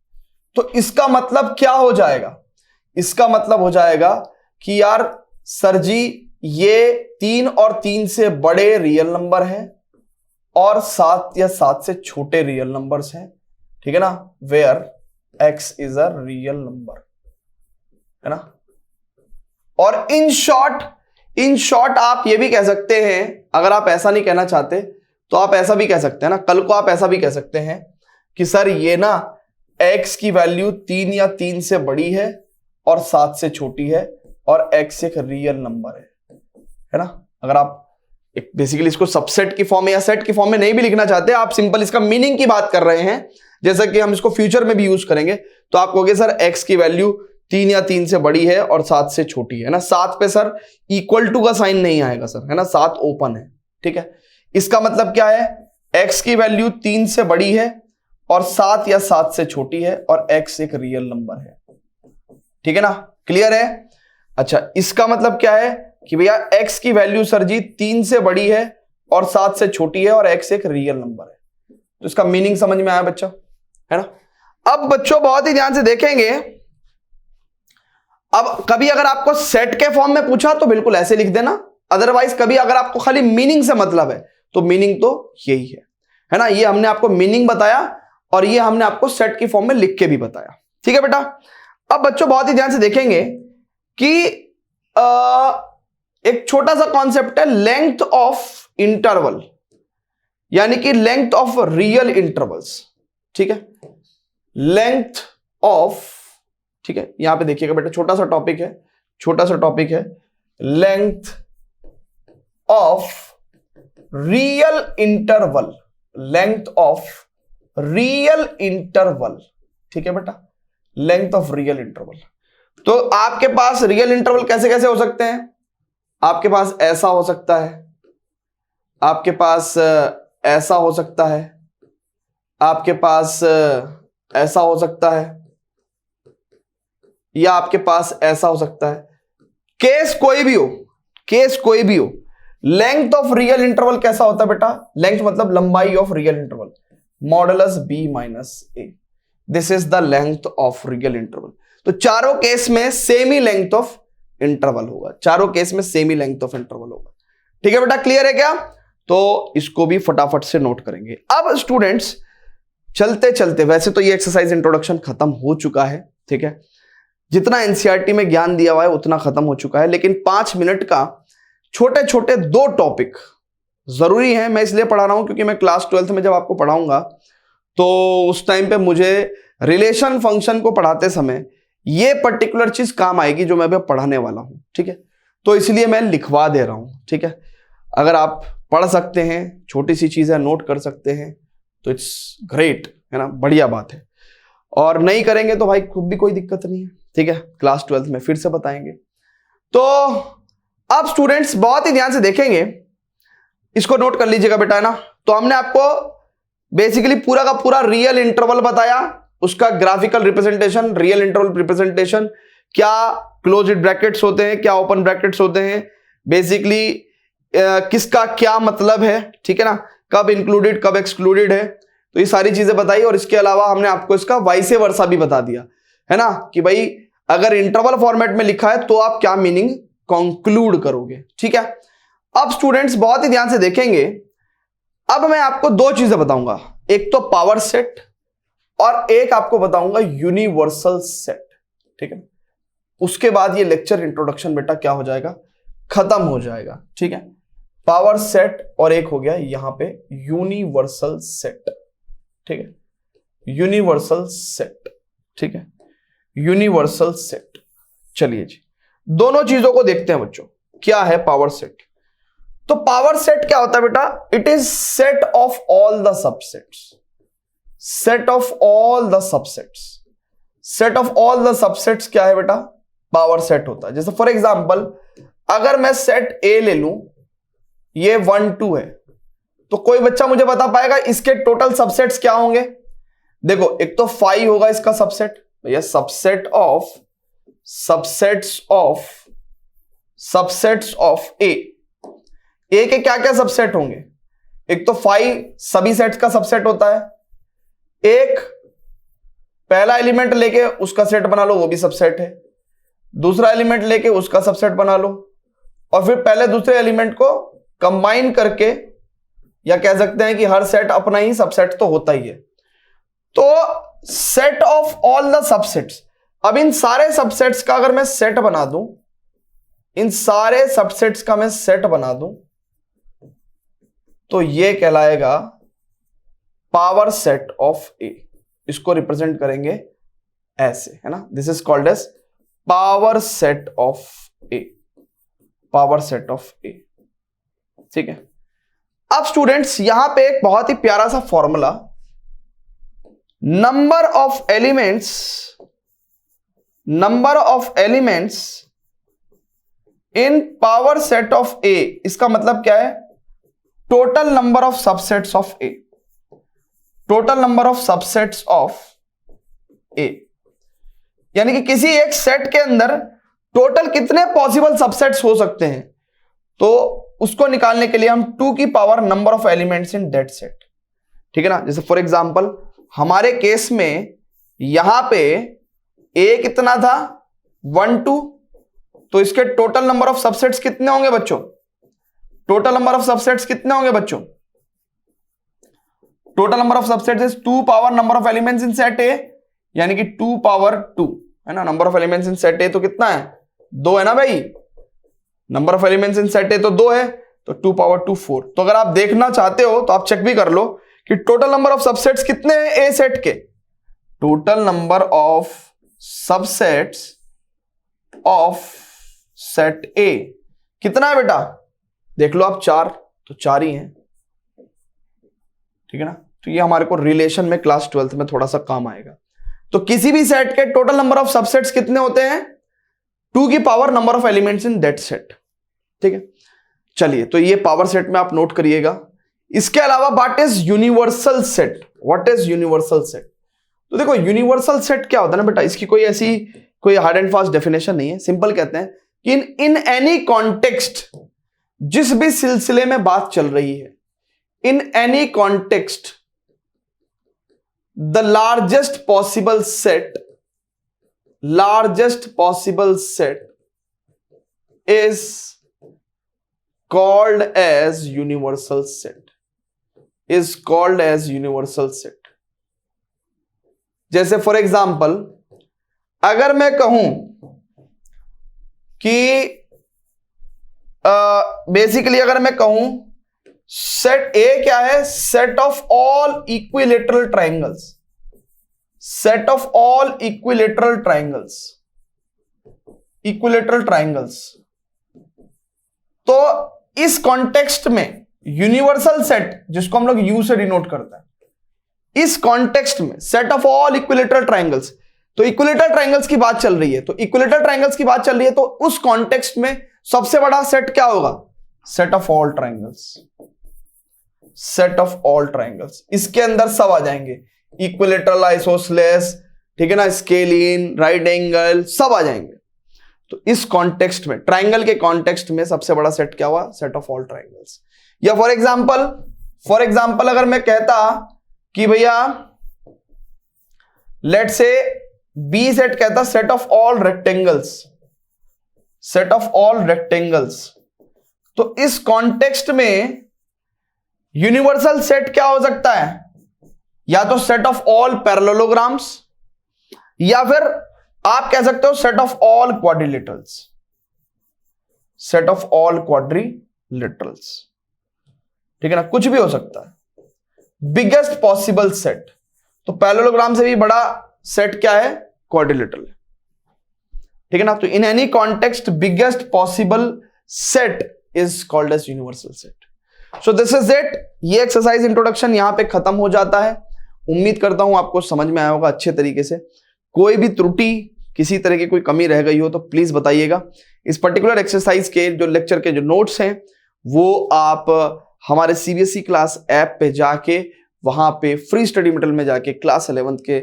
[SPEAKER 1] तो इसका मतलब क्या हो जाएगा, इसका मतलब हो जाएगा कि यार सर जी ये 3 और 3 से बड़े रियल नंबर हैं और 7 या 7 से छोटे रियल नंबर्स हैं। ठीक है ना, where x is a real number, है ना। और इन शॉर्ट आप ये भी कह सकते हैं, अगर आप ऐसा नहीं कहना चाहते तो आप ऐसा भी कह सकते हैं ना, कल को आप ऐसा भी कह सकते हैं कि सर ये ना x की वैल्यू 3 या 3 से बड़ी है और 7 से छोटी है और x एक रियल नंबर है ना। अगर आप बेसिकली इसको सबसेट की फॉर्म में या सेट की फॉर्म में नहीं भी लिखना चाहते, आप सिंपल इसका मीनिंग की बात कर रहे हैं, जैसा कि हम इसको फ्यूचर में भी यूज करेंगे, तो आप कहोगे सर x की वैल्यू 3 या 3 से बड़ी है और 7 से छोटी है ना। 7 पे सर इक्वल टू का साइन नहीं आएगा सर, है ना, 7 ओपन है। ठीक है, इसका मतलब क्या है, x की वैल्यू 3 से बड़ी है और 7 या 7 से छोटी है और x एक रियल नंबर है। ठीक है ना, क्लियर है। अच्छा, इसका मतलब क्या है कि भैया x की वैल्यू सर जी 3 से बड़ी है और 7 से छोटी है और x एक रियल नंबर है। तो इसका मीनिंग समझ में आया बच्चा, है ना। अब बच्चों बहुत ही ध्यान से देखेंगे, अब कभी अगर आपको सेट के फॉर्म में पूछा तो बिल्कुल ऐसे लिख देना, अदरवाइज कभी अगर आपको खाली मीनिंग से मतलब है तो मीनिंग तो यही है ना। ये हमने आपको मीनिंग बताया और ये हमने आपको सेट की फॉर्म में लिख के भी बताया। ठीक है बेटा, अब बच्चों बहुत ही ध्यान से देखेंगे कि एक छोटा सा कॉन्सेप्ट है लेंथ ऑफ इंटरवल, यानी कि लेंथ ऑफ रियल इंटरवल्स। ठीक है, लेंथ ऑफ, ठीक है, यहां पे देखिएगा बेटा, छोटा सा टॉपिक है, छोटा सा टॉपिक है, length of real interval, length of real interval. ठीक है बेटा, लेंथ ऑफ रियल इंटरवल। तो आपके पास रियल इंटरवल कैसे कैसे हो सकते हैं? आपके पास ऐसा हो सकता है, आपके पास ऐसा हो सकता है, आपके पास ऐसा हो सकता है, या आपके पास ऐसा हो सकता है। केस कोई भी हो, केस कोई भी हो, लेंथ ऑफ रियल इंटरवल कैसा होता है बेटा? लेंथ मतलब लंबाई of real interval, modulus b minus A, this is the length of real interval. तो चारों केस में same he length of interval होगा, चारों केस में same he length of interval होगा। ठीक है बेटा, क्लियर है क्या? तो इसको भी फटाफट से नोट करेंगे। अब स्टूडेंट्स चलते चलते, वैसे तो ये एक्सरसाइज इंट्रोडक्शन खत्म हो चुका है, ठीक है, जितना एनसीईआरटी में ज्ञान दिया हुआ है उतना खत्म हो चुका है, लेकिन 5 मिनट का छोटे छोटे 2 टॉपिक जरूरी है। मैं इसलिए पढ़ा रहा हूं क्योंकि मैं क्लास 12th में जब आपको पढ़ाऊंगा तो उस टाइम पे मुझे रिलेशन फंक्शन को पढ़ाते समय ये पर्टिकुलर चीज काम आएगी जो मैं अभी पढ़ाने वाला हूं। ठीक है, तो इसलिए मैं लिखवा दे रहा हूं। ठीक है, अगर आप पढ़ सकते हैं, छोटी सी चीजें नोट कर सकते हैं तो इट्स ग्रेट, है ना, बढ़िया बात है। और नहीं करेंगे तो भाई खुद भी कोई दिक्कत नहीं है। ठीक है, क्लास 12th में फिर से बताएंगे। तो अब स्टूडेंट्स बहुत ही ध्यान से देखेंगे, इसको नोट कर लीजिएगा बेटा, है ना। तो हमने आपको बेसिकली पूरा का पूरा रियल इंटरवल बताया, उसका graphical representation, real interval representation, क्या क्लोज्ड ब्रैकेट्स होते हैं, क्या ओपन ब्रैकेट्स होते हैं, बेसिकली किसका क्या मतलब है, ठीक है ना, कब इंक्लूडेड कब एक्सक्लूडेड है, तो ये सारी चीजें बताई। और इसके अलावा हमने आपको इसका वाइसे वर्सा भी बता दिया, है ना, कि भाई अगर इंटरवल फॉर्मेट में लिखा है तो आप क्या मीनिंग कंक्लूड करोगे। ठीक है, अब स्टूडेंट्स बहुत ही ध्यान से देखेंगे, अब मैं आपको 2 चीजें बताऊंगा, एक तो पावर सेट और एक आपको बताऊंगा यूनिवर्सल सेट। ठीक है, उसके बाद ये लेक्चर इंट्रोडक्शन बेटा क्या हो जाएगा, खत्म हो जाएगा। ठीक है, पावर सेट और एक हो गया यहां पे यूनिवर्सल सेट। ठीक है, यूनिवर्सल सेट। ठीक है, यूनिवर्सल सेट। चलिए जी, दोनों चीजों को देखते हैं बच्चों, क्या है पावर सेट। तो पावर सेट क्या होता है बेटा? It is set of all the subsets, set of all the subsets. Set of all the subsets क्या है बेटा? पावर सेट होता है। जैसे फॉर एग्जांपल अगर मैं सेट ए ले लूं, ये 1 2 है, तो कोई बच्चा मुझे बता पाएगा इसके टोटल सबसेट्स क्या होंगे? देखो, एक तो 5 होगा इसका सबसेट, भैया सबसेट ऑफ सबसेट्स ऑफ ए के क्या क्या सबसेट होंगे? एक तो 5 सभी सेट्स का सबसेट होता है, एक पहला एलिमेंट लेके उसका सेट बना लो, वो भी सबसेट है, दूसरा एलिमेंट लेके उसका सबसेट बना लो, और फिर पहले दूसरे एलिमेंट को कंबाइन करके, या कह सकते हैं कि हर सेट अपना ही सबसेट तो होता ही है। तो set of all the subsets, अब इन सारे सबसेट्स का अगर मैं सेट बना दूं, इन सारे सबसेट्स का मैं सेट बना दूं, तो ये कहलाएगा पावर सेट ऑफ ए। इसको रिप्रेजेंट करेंगे ऐसे, है ना, this is called as power set of A, power set of A. ठीक है, अब स्टूडेंट्स यहां पे एक बहुत ही प्यारा सा formula, number of elements in power set of A, इसका मतलब क्या है? Total number of subsets of A, total number of subsets of A, यानी कि किसी एक सेट के अंदर टोटल कितने पॉसिबल सबसेट्स हो सकते हैं, तो उसको निकालने के लिए हम 2 की power number of elements in that set. ठीक है ना, जैसे फॉर एग्जांपल हमारे केस में यहां पे ए कितना था? 1 2, तो इसके टोटल नंबर ऑफ सबसेट्स कितने होंगे बच्चों? टोटल नंबर ऑफ सबसेट्स कितने होंगे बच्चों? Total number of subsets is 2 power number of elements in set ए, यानी कि 2 पावर 2, है ना। Number of elements in set ए तो कितना है, 2 है ना भाई। Number of elements in set ए तो 2 है, तो 2 पावर 2 4। तो अगर आप देखना चाहते हो तो आप चेक भी कर लो कि टोटल नंबर ऑफ सबसेट्स कितने हैं ए सेट के। Total number of subsets of set ए कितना है बेटा, देख लो आप 4, तो 4 ही है, ठीक है ना। तो ये हमारे को रिलेशन में क्लास 12th में थोड़ा सा काम आएगा। तो किसी भी सेट के टोटल नंबर ऑफ सबसेट्स कितने होते हैं, 2 की power number of elements in that set, ठीक है। चलिए, तो ये पावर सेट में आप नोट करिएगा। इसके अलावा what is universal set, what is universal set. तो देखो यूनिवर्सल सेट क्या होता है ना बेटा, इसकी कोई ऐसी कोई हार्ड एंड फास्ट डेफिनेशन नहीं है। सिंपल कहते हैं कि इन एनी कॉन्टेक्स्ट, जिस भी सिलसिले में बात चल रही है, in any context the largest possible set is called as universal set, is called as universal set. जैसे फॉर एग्जाम्पल अगर मैं कहूं कि बेसिकली अगर मैं कहूं सेट ए क्या है, set of all equilateral triangles, set of all equilateral triangles, equilateral triangles. तो इस कॉन्टेक्स्ट में यूनिवर्सल सेट, जिसको हम लोग यू से डिनोट करते हैं, इस कॉन्टेक्स्ट में set of all equilateral triangles, तो इक्विलेटरल ट्राइंगल्स की बात चल रही है, तो इक्विलेटरल ट्राइंगल्स की बात चल रही है, तो उस कॉन्टेक्स्ट में सबसे बड़ा सेट क्या होगा, set of all triangles, set of all triangles. इसके अंदर सब आ जाएंगे, इक्विलेटरल, आइसोसेलेस, ठीक है ना, स्केलिन, राइट एंगल, सब आ जाएंगे। तो इस कॉन्टेक्स्ट में, ट्राइंगल के कॉन्टेक्स्ट में सबसे बड़ा सेट क्या हुआ, सेट ऑफ ऑल ट्राइंगल्स। या फॉर एग्जांपल अगर मैं कहता कि भैया लेट से बी सेट कहता set of all rectangles, set of all rectangles, तो इस कॉन्टेक्स्ट में यूनिवर्सल सेट क्या हो सकता है, या तो सेट ऑफ ऑल पैरेललोग्राम्स, या फिर आप कह सकते हो set of all quadrilaterals, set of all quadrilaterals, ठीक है ना, कुछ भी हो सकता है। बिगेस्ट पॉसिबल सेट, तो पैरेललोग्राम से भी बड़ा सेट क्या है, क्वाड्रिलेटरल, ठीक है ना। तो in any context biggest possible set is called as universal set. So this is it. ये एक्सरसाइज इंट्रोडक्शन यहां पे खत्म हो जाता है। उम्मीद करता हूं आपको समझ में आया होगा अच्छे तरीके से। कोई भी त्रुटि, किसी तरह की कोई कमी रह गई हो तो प्लीज बताइएगा। इस पर्टिकुलर एक्सरसाइज के जो लेक्चर के जो नोट्स हैं वो आप हमारे सीबीएसई क्लास ऐप पे जाके, वहां पे फ्री स्टडी मटेरियल में जाके क्लास 11th के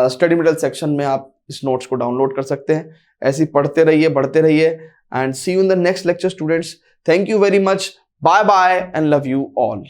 [SPEAKER 1] स्टडी मटेरियल सेक्शन में आप इस नोट्स को डाउनलोड कर सकते हैं। ऐसे ही पढ़ते रहिए, बढ़ते रहिए, and see you in the next lecture students. Thank you very much, bye bye and love you all.